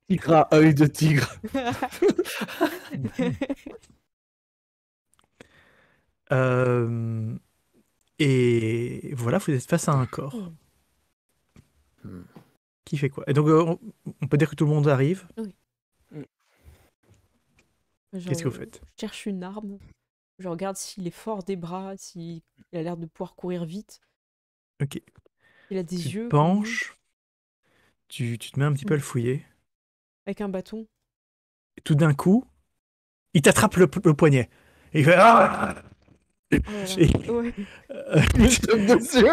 Tigre à œil de tigre. Euh, et voilà, vous êtes face à un corps. Hmm. Qui fait quoi? Et donc, on peut dire que tout le monde arrive. Qu'est-ce que vous faites? Je cherche une arme. Je regarde s'il est fort des bras, s'il a l'air de pouvoir courir vite. Ok. Il a des Tu yeux te comme nous, penches. Tu te mets un petit peu à le fouiller. avec un bâton. Et tout d'un coup, il t'attrape le poignet. Et il fait Ah! Oh là là. Et- Ouais. Je tape dessus.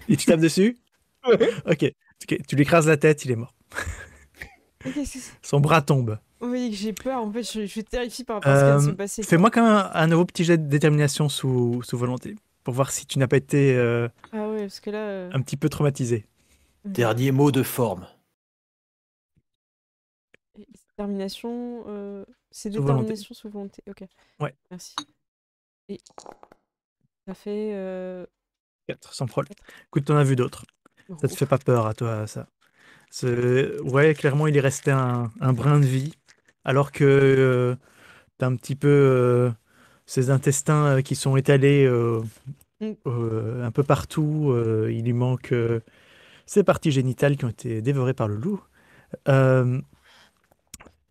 Et tu tapes dessus? Ouais. Ok. Tu lui écrases la tête, il est mort. Mais qu'est-ce que c'est? Son bras tombe. Oui, j'ai peur. En fait, je suis terrifiée par rapport à ce qui vient de se passer. Fais-moi quand même un nouveau petit jet de détermination sous volonté. Pour voir si tu n'as pas été Ah ouais, parce que là... un petit peu traumatisé. Dernier mot de forme. Détermination... C'est Sous volonté. détermination sous volonté. Ok. Ouais. Merci. Et ça fait... 4, sans problème. Écoute, t'en as vu d'autres. Ça te ouf. fait pas peur à toi, ça? Ouais, clairement, il est resté un brin de vie. Alors que t'as un petit peu ses intestins qui sont étalés un peu partout. Il lui manque ses parties génitales qui ont été dévorées par le loup.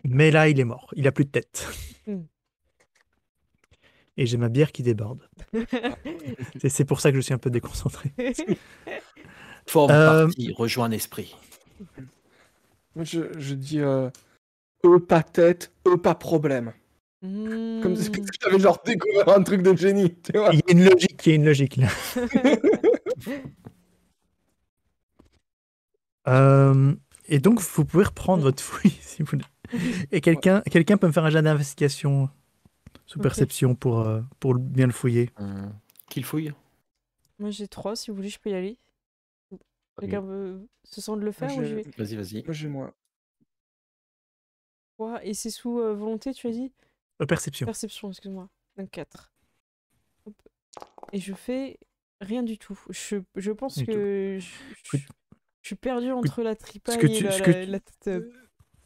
Mais là, il est mort. Il a plus de tête. Mm. Et j'ai ma bière qui déborde. C'est pour ça que je suis un peu déconcentré. Forme Euh, partie, rejoint l'esprit. Moi, je dis pas tête, pas problème. Comme si Mm. j'avais genre découvert un truc de génie, tu vois. Il y a une logique là. Et donc, vous pouvez reprendre votre fouille si vous voulez. Et quelqu'un peut me faire un jet d'investigation sous Ok. perception pour bien le fouiller. Qu'il fouille. Moi j'ai 3, si vous voulez, je peux y aller. Quelqu'un se sent de le faire ou j'y vais? Vas-y, vas-y. Moi, j'ai moi. 3, et c'est sous volonté, tu as dit? Perception. Perception, excuse-moi. Donc 4. Hop. Et je fais Rien du tout. Je pense Du tout. que Écoute, je suis perdu entre la ce que tripaille et tu, ce la, que la, tu- la tête.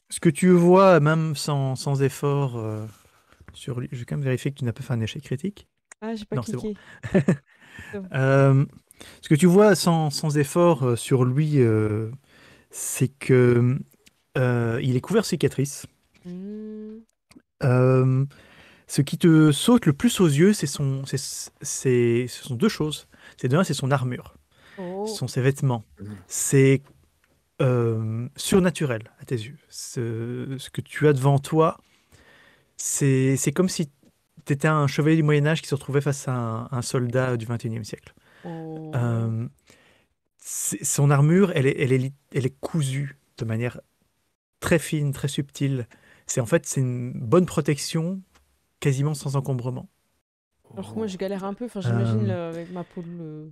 ce que tu vois, même sans effort sur lui, je vais quand même vérifier que tu n'as pas fait un échec critique. Ah, j'ai pas Non, c'est bon. cliqué. C'est bon. Ce que tu vois sans effort sur lui, c'est que il est couvert de cicatrices. Hmm. Euh, Ce qui te saute le plus aux yeux, ce sont deux choses. C'est son armure, ce Oh. sont ses vêtements. Mhm. C'est surnaturel à tes yeux. Ce que tu as devant toi, c'est comme si tu étais un chevalier du Moyen-Âge qui se retrouvait face à un soldat du 21e siècle. Oh. Euh, Son armure, elle est cousue de manière très fine, très subtile. C'est une bonne protection, quasiment sans encombrement. Alors que moi, je galère un peu. Enfin, j'imagine Euh, avec ma peau de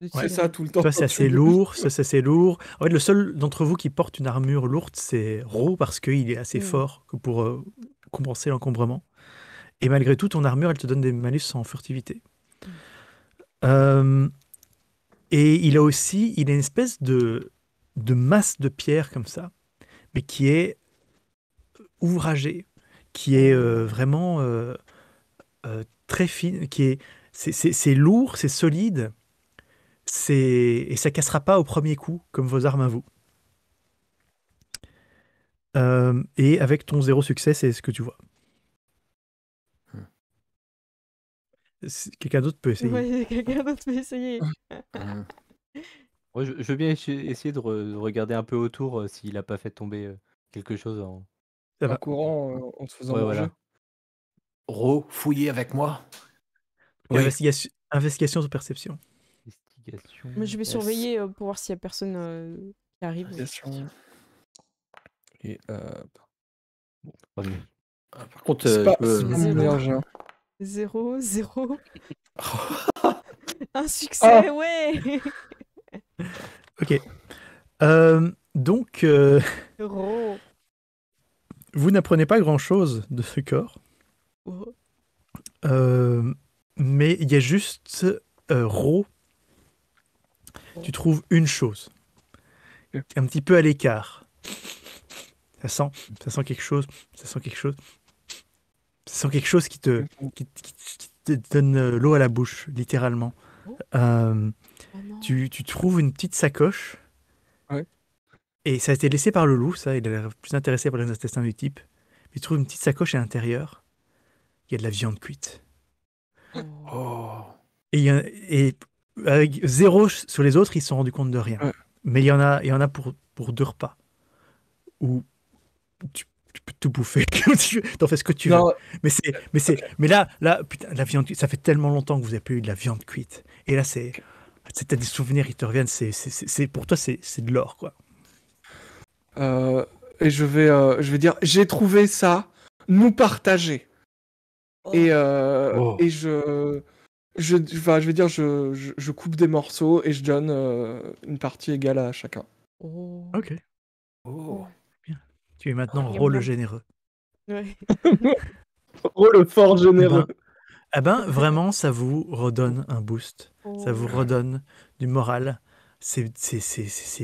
C'est tigre. ça tout le temps. Ça, c'est quand assez tu me- lourd. Ça, c'est assez lourd. En fait, le seul d'entre vous qui porte une armure lourde, c'est Ro, parce qu'il est assez Mm. fort que pour compenser l'encombrement. Et malgré tout, ton armure, elle te donne des malus en furtivité. Mm. Euh, et il a une espèce de masse de pierre comme ça, mais qui est ouvragée, qui est vraiment très fine, c'est lourd, c'est solide, et ça cassera pas au premier coup, comme vos armes à vous. Et avec ton 0 succès, c'est ce que tu vois. Quelqu'un d'autre peut essayer. Ouais, quelqu'un d'autre peut essayer. Mhm. Ouais, je veux bien essayer de regarder un peu autour s'il a pas fait tomber quelque chose en. Ça En va. courant, en se faisant Ouais, manger. voilà. Ro, fouillez avec moi. Donc, Oui. investigation de perception. Investigation. Mais je vais Yes. surveiller pour voir s'il y a personne qui arrive. Investigation. Et Bon, pas mieux. Par contre, c'est pas, je peux- c'est pas mon Zéro. meilleur jet. 0, 0. Un succès, Ah. ouais. Ok. Donc, Ro. vous n'apprenez pas grand-chose de ce corps. Oh. Mais il y a juste Ro. Tu trouves une chose. Ok. Un petit peu à l'écart. Ça sent quelque chose. Ça sent quelque chose. Ça sent quelque chose qui te donne l'eau à la bouche, littéralement. Oh. Euh, Oh non. tu trouves une petite sacoche. Ouais. Et ça a été laissé par le loup, ça. Il a l'air plus intéressé par les intestins du type. Mais tu trouves une petite sacoche à l'intérieur. Il y a de la viande cuite. Oh. Oh. Et avec 0 sur les autres, ils se sont rendus compte de rien. Ouais. Mais il y en a pour 2 repas. Où tu peux tout bouffer. T'en fais ce que tu veux. Non, Mais là, putain, la viande cuite, ça fait tellement longtemps que vous n'avez plus eu de la viande cuite. Et là, t'as des souvenirs, ils te reviennent. Pour toi, c'est de l'or, quoi. et je vais dire, j'ai trouvé ça, nous partager. Et Oh. je vais dire, je coupe des morceaux et je donne une partie égale à chacun. Oh. Ok. Oh. Tu es maintenant Miam, rôle miam. généreux. Ouais. Oh, le fort généreux. Vraiment, ça vous redonne un boost. Ça vous Oh. redonne du moral. C'est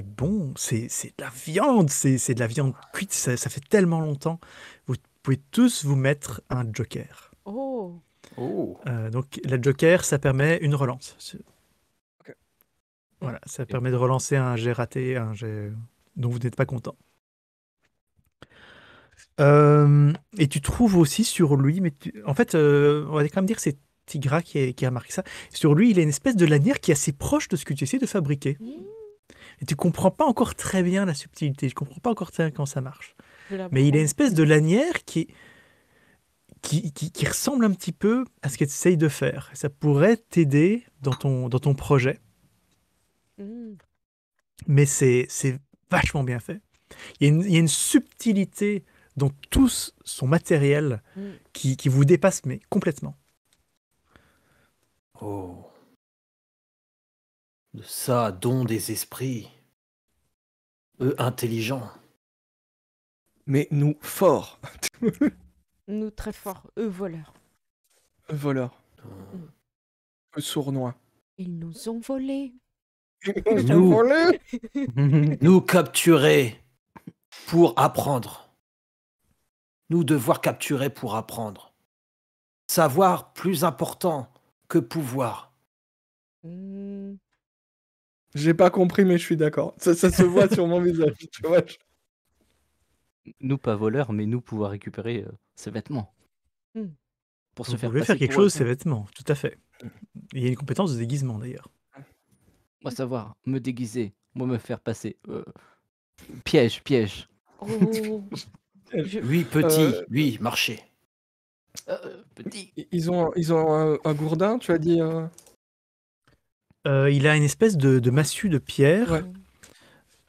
bon. C'est de la viande. C'est de la viande cuite. Ça fait tellement longtemps. Vous pouvez tous vous mettre un joker. Oh. Oh. Donc, la joker, ça permet une relance. Ok. Voilà, ça permet de relancer un jet raté, un jet dont vous n'êtes pas content. Et tu trouves aussi sur lui, mais en fait, on va quand même dire que c'est Tigra qui a marqué ça. Sur lui, il a une espèce de lanière qui est assez proche de ce que tu essaies de fabriquer. Mmh. Et tu comprends pas encore très bien la subtilité, je comprends pas encore très bien comment ça marche. Je vais la Mais il a une prendre. espèce de lanière qui ressemble un petit peu à ce que tu essayes de faire. Ça pourrait t'aider dans ton projet, Mmh. mais c'est vachement bien fait. Il y a une subtilité dans tout son matériel Mmh. qui vous dépasse, mais complètement. Oh. De ça, don des esprits. Eux, intelligents. Mais nous, forts. Nous très forts, eux voleurs. Voleurs. Oh. Sournois. Ils nous ont volés. Nous. Volé. Nous capturer pour apprendre. Nous devoir capturer pour apprendre. Savoir plus important que pouvoir. Hmm. J'ai pas compris, mais je suis d'accord. Ça se voit sur mon visage. Tu vois. Nous, pas voleurs, mais nous pouvoir récupérer ses vêtements. Hmm. Pour Vous se faire pouvez passer faire quelque pour eux. chose, ces vêtements, tout à fait. Il y a une compétence de déguisement d'ailleurs. Moi, savoir me déguiser, moi me faire passer. Piège, piège. Oh. Je- Lui, petit. Lui, marcher. Petit. Ils ont un gourdin, tu as dit. Il a une espèce de massue de pierre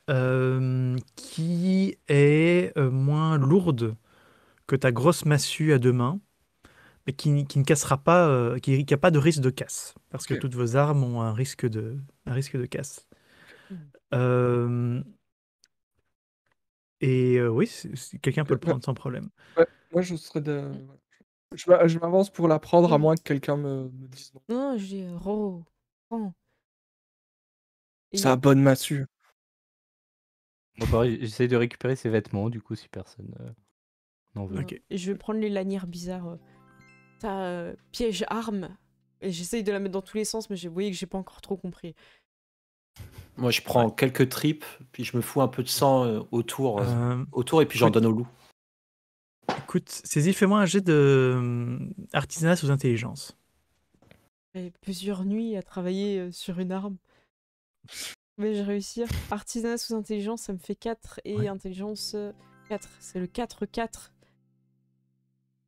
Ouais. qui est moins lourde que ta grosse massue à deux mains, mais qui ne cassera pas, qui n'a pas de risque de casse, parce que Ok. toutes vos armes ont un risque de casse. Euh, oui, quelqu'un peut le prendre sans problème. Ouais, moi, je serais de. Je m'avance pour la prendre, à moins que quelqu'un me dise non. Non, je dis Roro. Prends. Et- C'est la bonne massue. Moi, pareil, j'essaie de récupérer ses vêtements, du coup, si personne n'en veut. Ok. Et je vais prendre les lanières bizarres. T'as piège arme. Et j'essaye de la mettre dans tous les sens, mais vous voyez que j'ai pas encore trop compris. Moi, je prends quelques tripes, puis je me fous un peu de sang autour, et puis j'en écoute- donne au loup. Écoute, Cécile, fais-moi un jet de artisanat sous intelligence. J'ai plusieurs nuits à travailler sur une arme. Mais j'ai réussi. Artisanat sous intelligence, ça me fait 4. Et Ouais. intelligence 4. C'est le 4-4.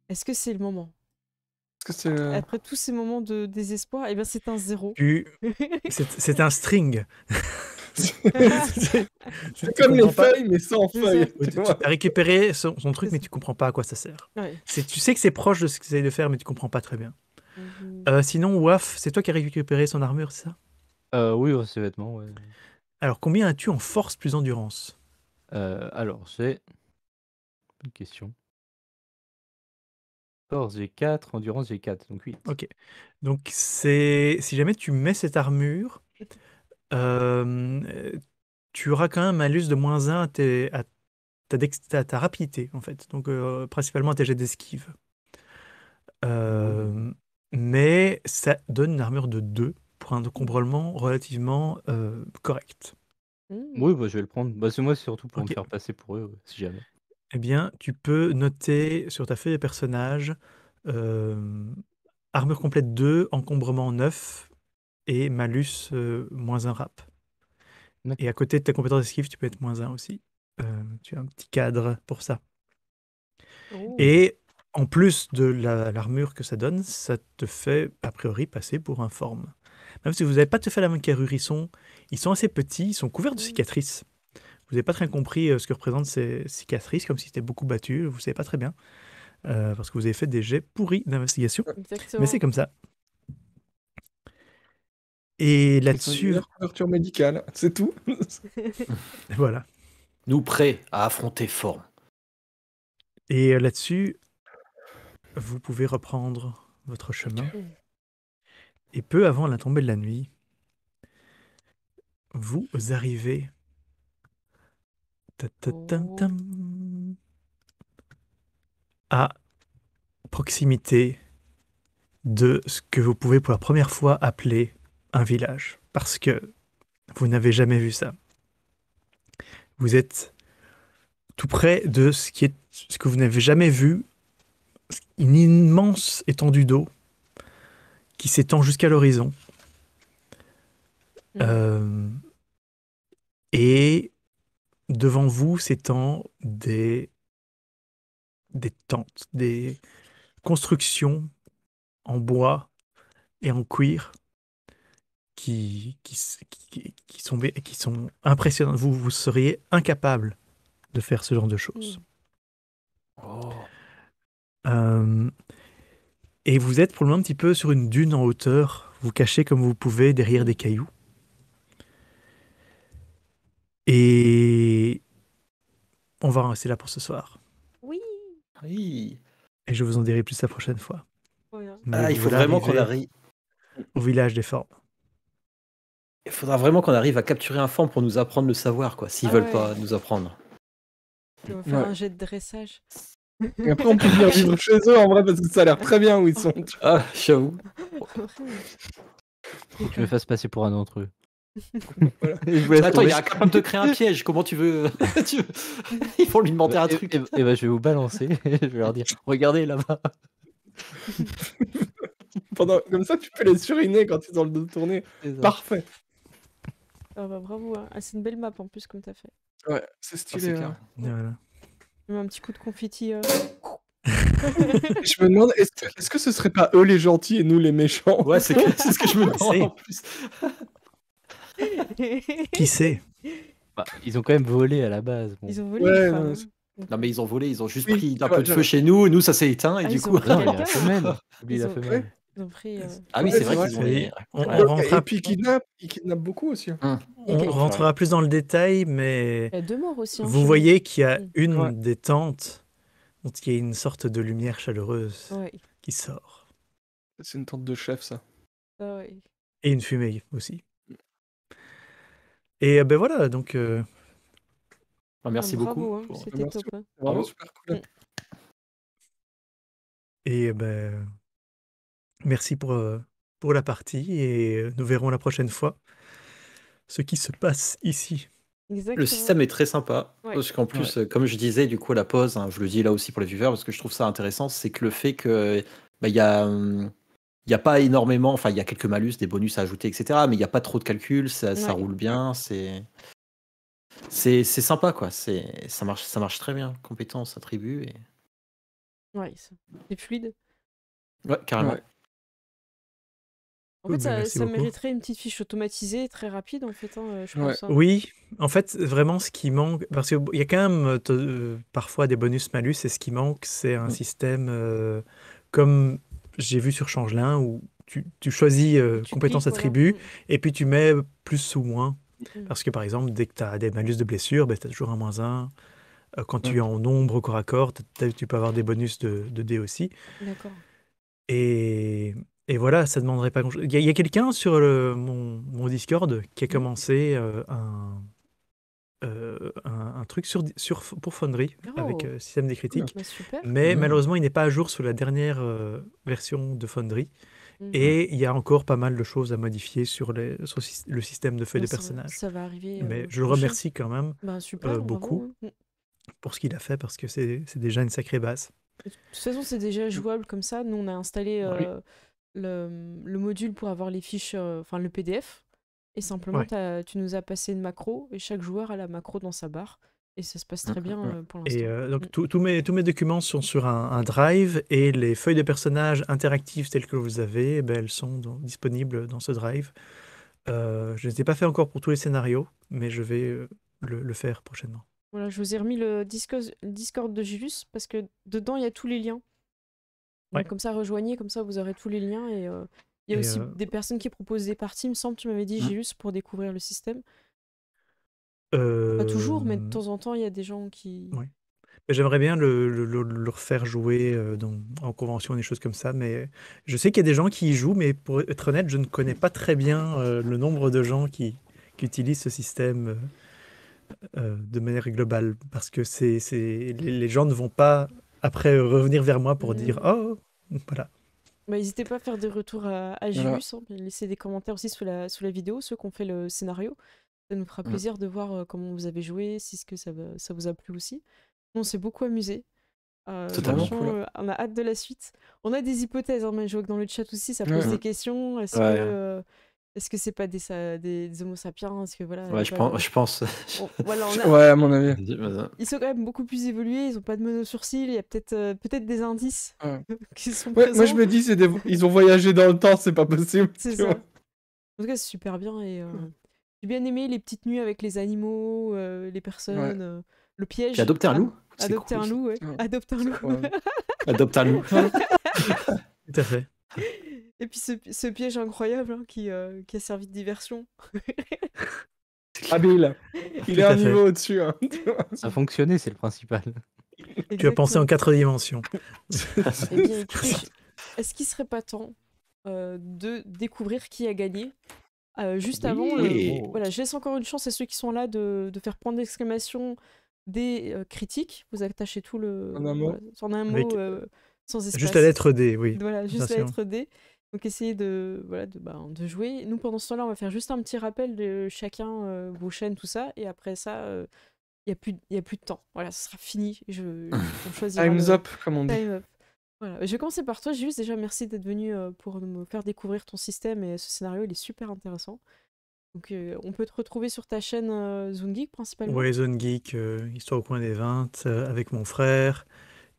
Est-ce que c'est le moment? Est-ce que c'est. Après tous ces moments de désespoir, eh ben c'est un 0. C'est un string. C'est comme les feuilles, mais sans C'est feuilles. ça. Oui, tu vois. tu as récupéré son truc, C'est mais ça. tu comprends pas à quoi ça sert. Ouais. Tu sais que c'est proche de ce qu'ils essayent de faire, mais tu comprends pas très bien. Sinon, Waf, c'est toi qui as récupéré son armure, c'est ça? Oui, ses vêtements, ouais. Alors, combien as-tu en force plus endurance? Alors, j'ai une question. Force, j'ai 4, endurance, j'ai 4, donc 8. Ok. Donc, si jamais tu mets cette armure, tu auras quand même un malus de -1 à ta rapidité, en fait. Donc, principalement à tes jets d'esquive. Mais ça donne une armure de 2 pour un encombrement relativement correct. Oui, bah, je vais le prendre. Bah, c'est moi, c'est surtout pour Ok. me faire passer pour eux, si jamais. Eh bien, tu peux noter sur ta feuille de personnage armure complète 2, encombrement 9 et malus -1 rap. D'accord. Et à côté de ta compétence d'esquive, tu peux être -1 aussi. Tu as un petit cadre pour ça. Oh. Et en plus de l'armure que ça donne, ça te fait a priori passer pour informe. Même si vous n'avez pas tout fait la même carrure, ils sont assez petits, ils sont couverts de cicatrices. Vous n'avez pas très compris ce que représentent ces cicatrices, comme si c'était beaucoup battu, vous ne savez pas très bien, parce que vous avez fait des jets pourris d'investigation, Exactement. mais c'est comme ça. Et là-dessus, La couverture médicale, c'est tout. voilà. Nous prêts à affronter Forme. Et là-dessus, vous pouvez reprendre votre chemin. Ok. Et peu avant la tombée de la nuit, vous arrivez à proximité de ce que vous pouvez pour la première fois appeler un village, parce que vous n'avez jamais vu ça. Vous êtes tout près de ce que vous n'avez jamais vu, une immense étendue d'eau qui s'étend jusqu'à l'horizon. Et devant vous s'étendent des tentes, des constructions en bois et en cuir qui sont impressionnantes. Vous seriez incapable de faire ce genre de choses. Et vous êtes pour le moment un petit peu sur une dune en hauteur, vous cachez comme vous pouvez derrière des cailloux. Et on va en rester là pour ce soir. Oui. Oui. Et je vous en dirai plus la prochaine fois. Voilà. Mais Il vous faut voilà vraiment qu'on arriver arrive. au village des formes. Il faudra vraiment qu'on arrive à capturer un fan pour nous apprendre le savoir, quoi, s'ils Ah veulent ouais. pas nous apprendre. On va faire Ouais. un jet de dressage. Et après, on peut venir vivre chez eux en vrai parce que ça a l'air très bien où ils sont. Ah, j'avoue. Faut que je me fasse passer pour un d'entre eux. Voilà. Et je vous laisse Attends, il tomber. est capable de créer un piège. Comment tu veux, tu veux- Ils vont lui demander un truc. Et ben, je vais vous balancer. Je vais leur dire regardez là-bas. Comme ça, tu peux les suriner quand ils ont le dos tourné. C'est ça. Parfait. Ah bah bravo, hein. Ah, c'est une belle map en plus comme t'as fait. Ouais, c'est Ah, stylé. c'est hein. clair. Voilà. Je mets un petit coup de confetti. Et je me demande, est-ce que ce serait pas eux les gentils et nous les méchants? Ouais, c'est ce que je me demande C'est- en plus. Qui sait? Bah, ils ont quand même volé à la base. Bon. Ils ont volé Ouais, une femme, non, hein. Non, mais ils ont volé, ils ont juste Oui, pris un ça peu de va, feu ça chez nous. Nous, ça s'est éteint et Ah, du ils coup. ont pris Non, il y a la quelqu'un. femelle. Oublie Ils la ont- femelle. Ils ont pris. Ah oui, Ouais, c'est vrai c'est qu'ils ont vrai. les. On Ouais. rentrera, Et puis ils kidnappent beaucoup aussi. on Ok. rentrera plus dans le détail, mais Il y a 2 morts aussi. hein, vous chez voyez qu'il y a Mm. une Ouais. des tentes dont il y a une sorte de lumière chaleureuse nous. Ouais. qui sort. C'est une tente de chef, ça. Ah ouais. Et une fumée aussi. Et ben voilà, donc Ah, merci Bravo, beaucoup. hein, pour- c'était Merci. top. hein. C'est vraiment Bravo. super cool. et ben merci pour la partie et nous verrons la prochaine fois ce qui se passe ici. Exactement. Le système est très sympa. Ouais. Parce qu'en plus, comme je disais, du coup, à la pause, hein, je le dis là aussi pour les viewers, parce que je trouve ça intéressant, c'est que le fait que il y a pas énormément, enfin, il y a quelques malus, des bonus à ajouter, etc. Mais il n'y a pas trop de calculs, ça Ouais. roule bien, c'est sympa, quoi. Ça marche très bien. Compétences, attributs, et Ouais, c'est fluide. ouais, carrément. Ouais. En Cool, fait, bah, ça, merci ça beaucoup. mériterait une petite fiche automatisée très rapide, en fait, hein, je Ouais. pense. hein. Oui, en fait, vraiment, ce qui manque, parce qu'il y a quand même parfois des bonus-malus, et ce qui manque, c'est un Mm. système comme j'ai vu sur Changelin, où tu choisis Tu compétences cliques, voilà. attributs, et puis tu mets plus ou moins. Mm. Parce que, par exemple, dès que tu as des malus de blessure, ben, tu as toujours un -1. Quand tu Mm. es en nombre au corps à corps, tu peux avoir des bonus de dés aussi. D'accord. Et voilà, ça demanderait pas grand-chose. Il y a quelqu'un sur mon Discord qui a commencé un truc pour Foundry avec Oh. système des critiques. Bah, super. Mais Mhm. malheureusement, il n'est pas à jour sur la dernière version de Foundry. Mhm. Et il y a encore pas mal de choses à modifier sur le système de feuilles Bah, de personnages. Ça va arriver. Mais je le prochain. remercie quand même Bah, super, beaucoup bravo, hein. pour ce qu'il a fait parce que c'est déjà une sacrée base. De toute façon, c'est déjà jouable comme ça. Nous, on a installé Oui. le module pour avoir les fiches, enfin le PDF. Et simplement, Ouais. tu nous as passé une macro et chaque joueur a la macro dans sa barre. Et ça se passe très bien pour l'instant. Et donc tous mes documents sont sur un drive et les feuilles de personnages interactives telles que vous avez, ben, elles sont disponibles dans ce drive. Je ne les ai pas fait encore pour tous les scénarios, mais je vais le faire prochainement. Voilà, je vous ai remis le Discord de Gilus parce que dedans, il y a tous les liens. Donc, Ouais. comme ça, rejoignez, comme ça, vous aurez tous les liens. Et il y a Et, aussi des personnes qui proposent des parties, il me semble, tu m'avais dit, Gilus, pour découvrir le système. Pas toujours, mais de temps en temps, il y a des gens qui... Ouais. J'aimerais bien le refaire jouer en convention, des choses comme ça, mais je sais qu'il y a des gens qui y jouent, mais pour être honnête, je ne connais pas très bien le nombre de gens qui utilisent ce système de manière globale, parce que les gens ne vont pas après revenir vers moi pour dire « Oh !» Voilà. Bah, n'hésitez pas à faire des retours à Voilà. Gilus, hein, et laissez des commentaires aussi sous la vidéo, ceux qui ont fait le scénario. Ça nous fera plaisir de voir comment vous avez joué, si ce que ça vous a plu aussi. On s'est beaucoup amusé. Totalement. Franchement, Cool. on a hâte de la suite. On a des hypothèses, hein, mais je vois que dans le chat aussi, ça pose Ouais. des questions. Est-ce que c'est pas des homo sapiens? Est-ce que voilà, Ouais, je pense. voilà, Ouais, à mon avis. ils sont quand même beaucoup plus évolués, ils ont pas de mono-sourcils, il y a peut-être des indices Ouais. qui sont Ouais, présents. moi je me dis, ils ont voyagé dans le temps, c'est pas possible. C'est tu ça. vois. En tout cas, c'est super bien et j'ai bien aimé les petites nuits avec les animaux, les personnes, le piège. J'ai adopté un loup. C'est Adopter cool. un loup, ouais. Ouais. Adopter un loup. Ouais. Adopte un loup. Tout à fait. Et puis ce piège incroyable hein, qui a servi de diversion. Habile. Il Tout est à un fait. niveau au-dessus. Hein, tu vois. Ça a fonctionné, c'est le principal. Tu as pensé en 4 dimensions. Eh bien, écoutez, est-ce qu'il serait pas temps de découvrir qui a gagné juste Oui. avant, Et- voilà, je laisse encore une chance à ceux qui sont là de faire point d'exclamation des critiques. Vous attachez tout le. En un mot. Voilà, en un Avec mot, sans juste espace. la lettre D, oui. Voilà, juste la Attention. lettre D. Donc essayez de, voilà, de jouer. Nous, pendant ce temps-là, on va faire juste un petit rappel de chacun, vos chaînes, tout ça. Et après ça, il n'y a plus de temps. Voilà, ce sera fini. On choisira Time's le up, comme on dit. time up. Voilà. Je vais commencer par toi, Juste. Déjà, merci d'être venu pour me faire découvrir ton système. Et ce scénario, il est super intéressant. Donc, on peut te retrouver sur ta chaîne Zone Geek, principalement. Ouais, Zone Geek, Histoire au coin des 20, avec mon frère,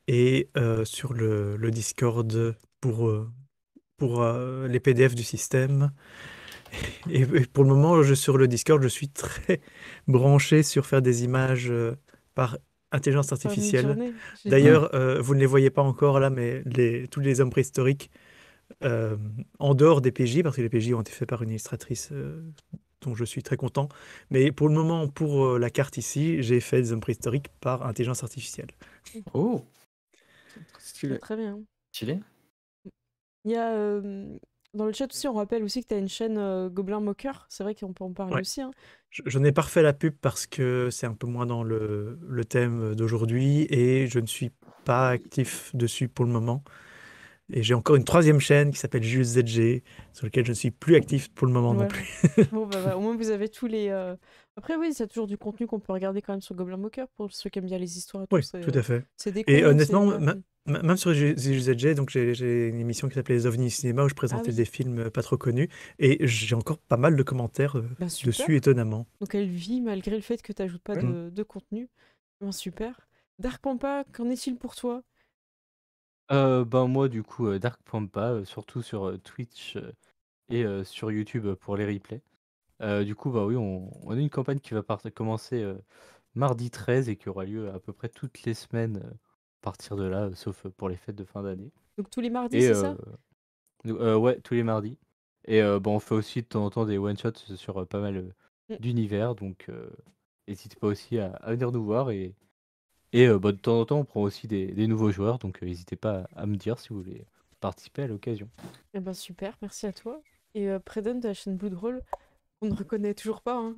et sur le Discord pour les PDF du système. Et pour le moment, sur le Discord, je suis très branché sur faire des images par intelligence Par artificielle. mid-journée. D'ailleurs, vous ne les voyez pas encore là, mais tous les hommes préhistoriques, en dehors des PJ, parce que les PJ ont été faits par une illustratrice dont je suis très content, mais pour le moment, pour la carte ici, j'ai fait des hommes préhistoriques par intelligence artificielle. Oh, Stylé. Très bien. stylé. Il y a dans le chat aussi, on rappelle aussi que tu as une chaîne Gobelin Moqueur. C'est vrai qu'on peut en parler Ouais. aussi. Hein. Je n'ai pas refait la pub parce que c'est un peu moins dans le thème d'aujourd'hui et je ne suis pas actif dessus pour le moment. Et j'ai encore une troisième chaîne qui s'appelle Jules ZG, sur laquelle je ne suis plus actif pour le moment non Voilà. plus. Bon, bah, au moins, vous avez tous les. Après, oui, c'est toujours du contenu qu'on peut regarder quand même sur Gobelin Moqueur pour ceux qui aiment bien les histoires et tout. Oui, tout à fait. C'est des Et contes, honnêtement, c'est- voilà. même sur Jules ZG, donc j'ai une émission qui s'appelait Les OVNIs Cinéma où je présentais oui. des films pas trop connus et j'ai encore pas mal de commentaires Bah, super. dessus, étonnamment. Donc, elle vit malgré le fait que tu n'ajoutes pas Ouais. de contenu. Ben, super. Dark Pampa, qu'en est-il pour toi? Ben moi du coup Dark Pampa, surtout sur Twitch et sur YouTube pour les replays. Du coup bah oui on a une campagne qui va commencer mardi 13 et qui aura lieu à peu près toutes les semaines à partir de là, sauf pour les fêtes de fin d'année. Donc, tous les mardis, Et c'est ça? ouais tous les mardis. Et bon on fait aussi de temps en temps des one shots sur pas mal Mm. d'univers, donc n'hésitez pas aussi à venir nous voir et bah, de temps en temps, on prend aussi des nouveaux joueurs, donc n'hésitez pas à me dire si vous voulez participer à l'occasion. Eh ben, super, merci à toi. Et Predon de la chaîne Blood Roll, on ne reconnaît toujours pas. Hein.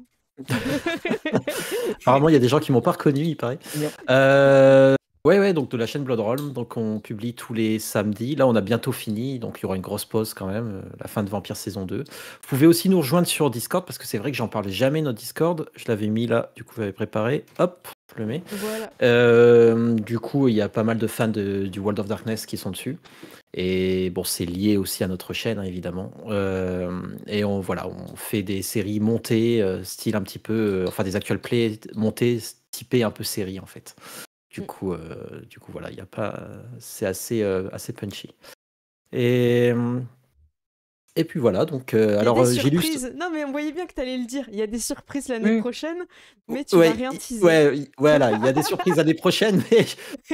Apparemment, il y a des gens qui m'ont pas reconnu, il paraît. Non. Ouais, donc de la chaîne Bloodroll. Donc on publie tous les samedis. Là, on a bientôt fini, donc il y aura une grosse pause quand même, la fin de Vampire saison 2. Vous pouvez aussi nous rejoindre sur Discord, parce que c'est vrai que j'en parlais jamais notre Discord. Je l'avais mis là, du coup, j'avais préparé. Hop, je le mets. Voilà. Du coup, il y a pas mal de fans du World of Darkness qui sont dessus. Et bon, c'est lié aussi à notre chaîne, hein, évidemment. Et on fait des séries montées, style un petit peu, enfin des actual plays montées, typées un peu série en fait. Du coup, voilà, il y a pas, c'est assez punchy. Et puis voilà, donc Il y a alors des Gilus. surprises. Non, mais on voyait bien que tu allais le dire. Il y a des surprises l'année Oui. prochaine, mais tu Ouais, vas rien teaser. ouais, voilà, il y a des surprises l'année prochaine, mais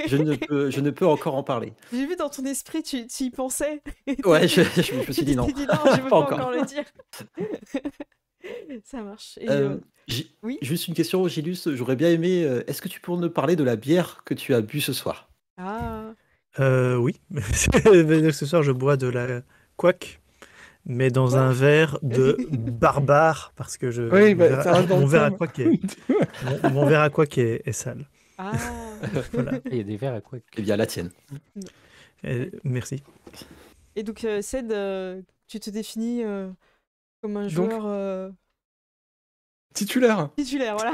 je ne peux encore en parler. J'ai vu dans ton esprit, tu y pensais. Ouais, je me suis dit non. Tu t'es dit non, je veux Pas pas encore. encore le dire. Ça marche. Et, oui. Juste une question, Gilus, j'aurais bien aimé. Est-ce que tu pourrais nous parler de la bière que tu as bu ce soir? Ah. Oui. Ce soir, je bois de la Quack, mais dans Quoi? un verre de barbare, parce que Oui, bah, ça reste dans mon le verre à thème. Quack mon verre à Quack est sale. Ah. Voilà. Il y a des verres à quoi? Eh bien, la tienne. Merci. Et donc, Ced, tu te définis comme un Donc, joueur Titulaire. titulaire, voilà.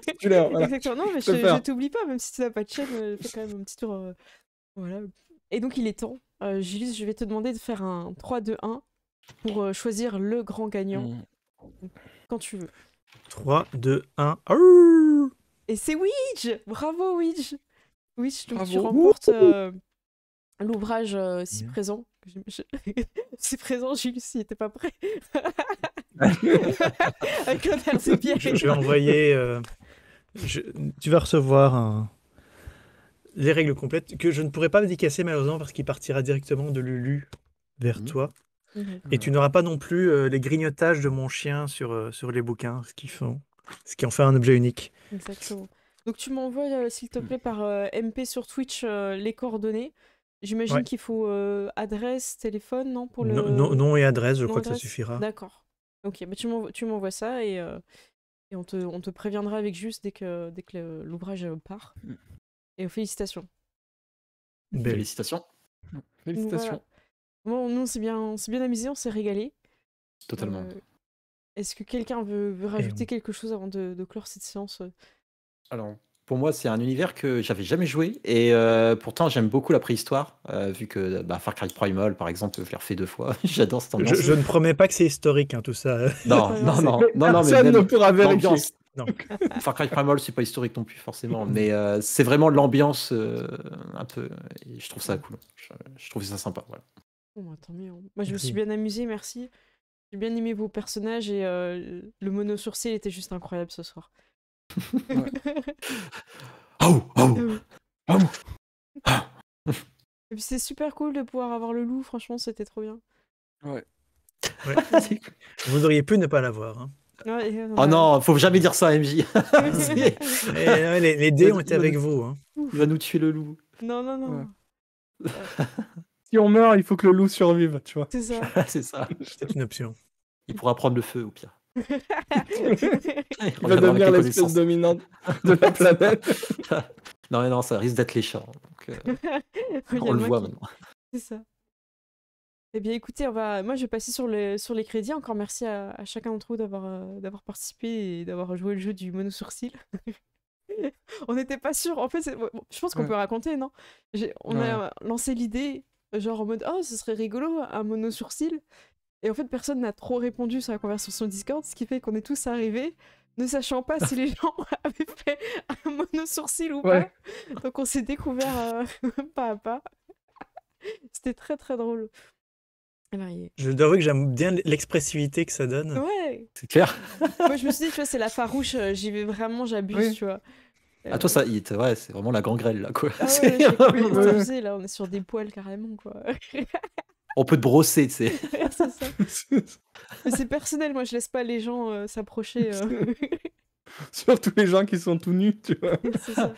Titulaire, voilà. Exactement. Non, mais Je peux le je faire. t'oublie pas, même si tu n'as pas de chaîne, fais quand même un petit tour. Voilà. Et donc, il est temps. Gilles, je vais te demander de faire un 3-2-1 pour choisir le grand gagnant quand tu veux. 3, 2, 1. Et c'est Widge! Bravo, Widge! Widge, donc tu Bravo. remportes l'ouvrage si présent. Si présent, Gilles, s'il n'était pas prêt. Avec le verre de bière. Je vais envoyer. Tu vas recevoir les règles complètes que je ne pourrai pas dédicacer malheureusement parce qu'il partira directement de Lulu vers toi. Et tu n'auras pas non plus les grignotages de mon chien sur les bouquins, ce qui en fait un objet unique. Exactement. Donc tu m'envoies, s'il te plaît, par MP sur Twitch les coordonnées. J'imagine Ouais. qu'il faut adresse, téléphone, non pour le... Nom et adresse, je nom, crois que ça adresse suffira. D'accord. Ok, bah tu m'envoies ça et on te préviendra avec juste dès que l'ouvrage part. Et félicitations. Belle. Félicitations, Donc Félicitations. voilà. Bon, nous, on s'est bien amusé, on s'est régalé. totalement. Est-ce que quelqu'un veut rajouter quelque chose avant de clore cette séance? Alors, pour moi, c'est un univers que j'avais jamais joué et pourtant j'aime beaucoup la préhistoire, vu que Far Cry Primal, par exemple, je l'ai refait 2 fois. J'adore cette ambiance. Je ne promets pas que c'est historique, hein, tout ça. Non, pas non, grave, non, Mais non, non, mais personne ne même pourra vérifier. l'ambiance. Non. Far Cry Primal, c'est pas historique non plus forcément, mais c'est vraiment l'ambiance un peu. Et je trouve ça cool. Je trouve ça sympa. Voilà. Bon, bah, tant mieux. Hein. Moi, je me suis Merci. bien amusée, merci. J'ai bien aimé vos personnages et le mono sourcil était juste incroyable ce soir. Oh, oh, oh. Et puis c'est super cool de pouvoir avoir le loup, franchement, c'était trop bien. Ouais. Ouais. Vous auriez pu ne pas l'avoir. Hein. Ouais, Oh non, faut jamais dire ça, MJ. Et, les dés ont été avec vous. Hein. Il va nous tuer le loup. Non, non, non. Ouais. Si on meurt, il faut que le loup survive, tu vois. C'est ça. C'est ça. C'est une option. Il pourra prendre le feu au pire. Il On va viendra avec devenir les l'espèce connaissances. dominante de la planète. Non, mais non, ça risque d'être les chats. Donc, Il y a on le moi voit qui- maintenant. C'est ça. Eh bien, écoutez, moi, je vais passer sur les crédits. Encore merci à chacun d'entre vous d'avoir participé et d'avoir joué le jeu du mono sourcil. On n'était pas sûr. En fait, bon, je pense qu'on Ouais. peut raconter, non? On a lancé l'idée, genre en mode, oh, ce serait rigolo, un mono sourcil. Et en fait, personne n'a trop répondu sur la conversation Discord, ce qui fait qu'on est tous arrivés, ne sachant pas si les gens avaient fait un mono sourcil ou Ouais. pas. Donc on s'est découvert pas à pas. C'était très très drôle. Eh ben, Je dois avouer que j'aime bien l'expressivité que ça donne. ouais. C'est clair. Moi je me suis dit, tu vois, c'est la farouche, j'y vais vraiment, j'abuse, Oui. tu vois. Ah, toi, ça, ouais, c'est vraiment la gangrèle, là, quoi. Ah ouais, C'est- je suis complètement Ouais. abusée, là, on est sur des poils carrément, quoi. On peut te brosser, tu sais. C'est ça. Mais c'est personnel, moi je laisse pas les gens s'approcher. Surtout les gens qui sont tout nus, tu vois. C'est ça.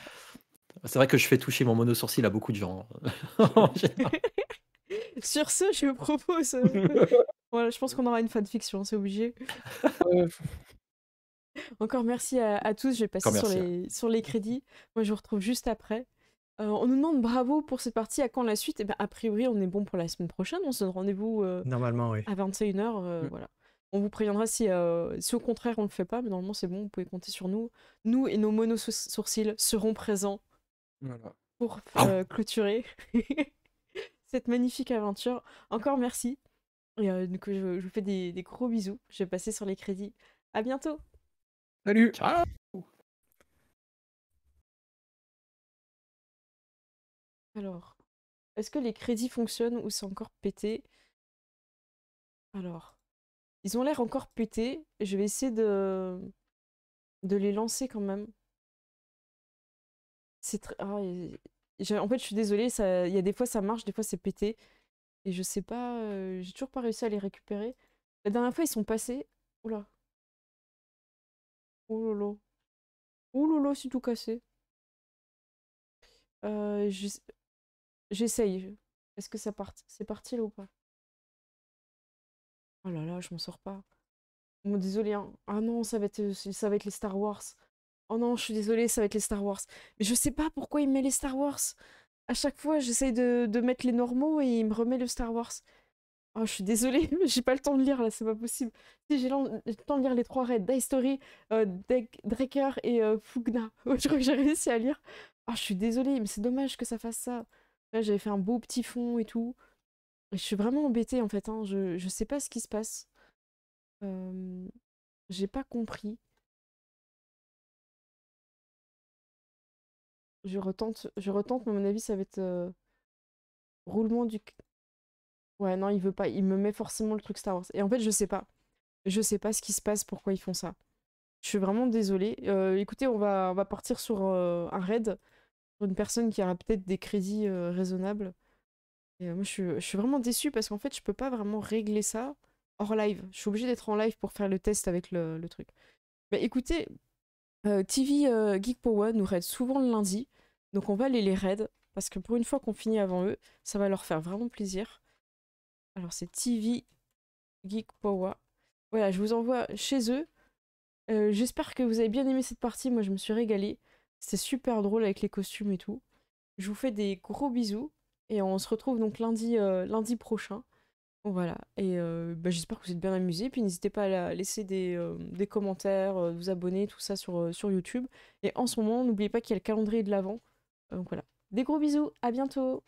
C'est vrai que je fais toucher mon mono sourcil à beaucoup de gens. En général. Sur ce, je propose. Voilà, je pense qu'on aura une fanfiction, c'est obligé. Encore merci à tous, je vais passer Encore sur merci, sur les crédits. Moi je vous retrouve juste après. On nous demande bravo pour cette partie, à quand la suite? Et ben, a priori, on est bon pour la semaine prochaine, on se donne rendez-vous Normalement, oui. à 21h. Voilà. On vous préviendra si au contraire on le fait pas, mais normalement c'est bon, vous pouvez compter sur nous. Nous et nos monos sourcils seront présents Voilà. pour clôturer cette magnifique aventure. Encore merci. Et donc, je vous fais des gros bisous. Je vais passer sur les crédits. À bientôt. Salut. Ciao. Alors, est-ce que les crédits fonctionnent ou c'est encore pété? Alors, ils ont l'air encore pétés. Je vais essayer de les lancer quand même. C'est très... en fait, je suis désolée, il y a des fois ça marche, des fois c'est pété. Et je sais pas, j'ai toujours pas réussi à les récupérer. La dernière fois, ils sont passés. Oula. Oh lolo. Oh lolo, c'est tout cassé. J'essaye. Est-ce que ça part? C'est parti là ou pas? Oh là là, je m'en sors pas. Bon, désolé, hein. Ah non, ça va être les Star Wars. Oh non, je suis désolée, ça va être les Star Wars. Mais je sais pas pourquoi il met les Star Wars. À chaque fois, j'essaye de mettre les normaux et il me remet le Star Wars. Oh, je suis désolée, j'ai pas le temps de lire là, c'est pas possible. Si j'ai le temps de lire les 3 raids, Die Story, Draker et Fugna. Je crois que j'ai réussi à lire. Oh, je suis désolée, mais c'est dommage que ça fasse ça. Là, j'avais fait un beau petit fond et tout. Et je suis vraiment embêtée en fait, hein. Je sais pas ce qui se passe. J'ai pas compris. Je retente, mais à mon avis, ça va être roulement du... Ouais, non, il veut pas. Il me met forcément le truc Star Wars. Et en fait, je sais pas. Je sais pas ce qui se passe, pourquoi ils font ça. Je suis vraiment désolée. Écoutez, on va partir sur un raid. Sur une personne qui aura peut-être des crédits raisonnables. Et moi, je suis vraiment déçue parce qu'en fait, je peux pas vraiment régler ça hors live. Je suis obligée d'être en live pour faire le test avec le truc. Bah écoutez, TV Geek Power nous raid souvent le lundi. Donc on va aller les raid. Parce que pour une fois qu'on finit avant eux, ça va leur faire vraiment plaisir. Alors c'est TV Geek Power. Voilà, je vous envoie chez eux. J'espère que vous avez bien aimé cette partie. Moi, je me suis régalée. C'était super drôle avec les costumes et tout. Je vous fais des gros bisous. Et on se retrouve donc lundi prochain. Voilà. Et j'espère que vous êtes bien amusés. Puis n'hésitez pas à laisser des commentaires, vous abonner, tout ça sur YouTube. Et en ce moment, n'oubliez pas qu'il y a le calendrier de l'Avent. Donc voilà. Des gros bisous. À bientôt.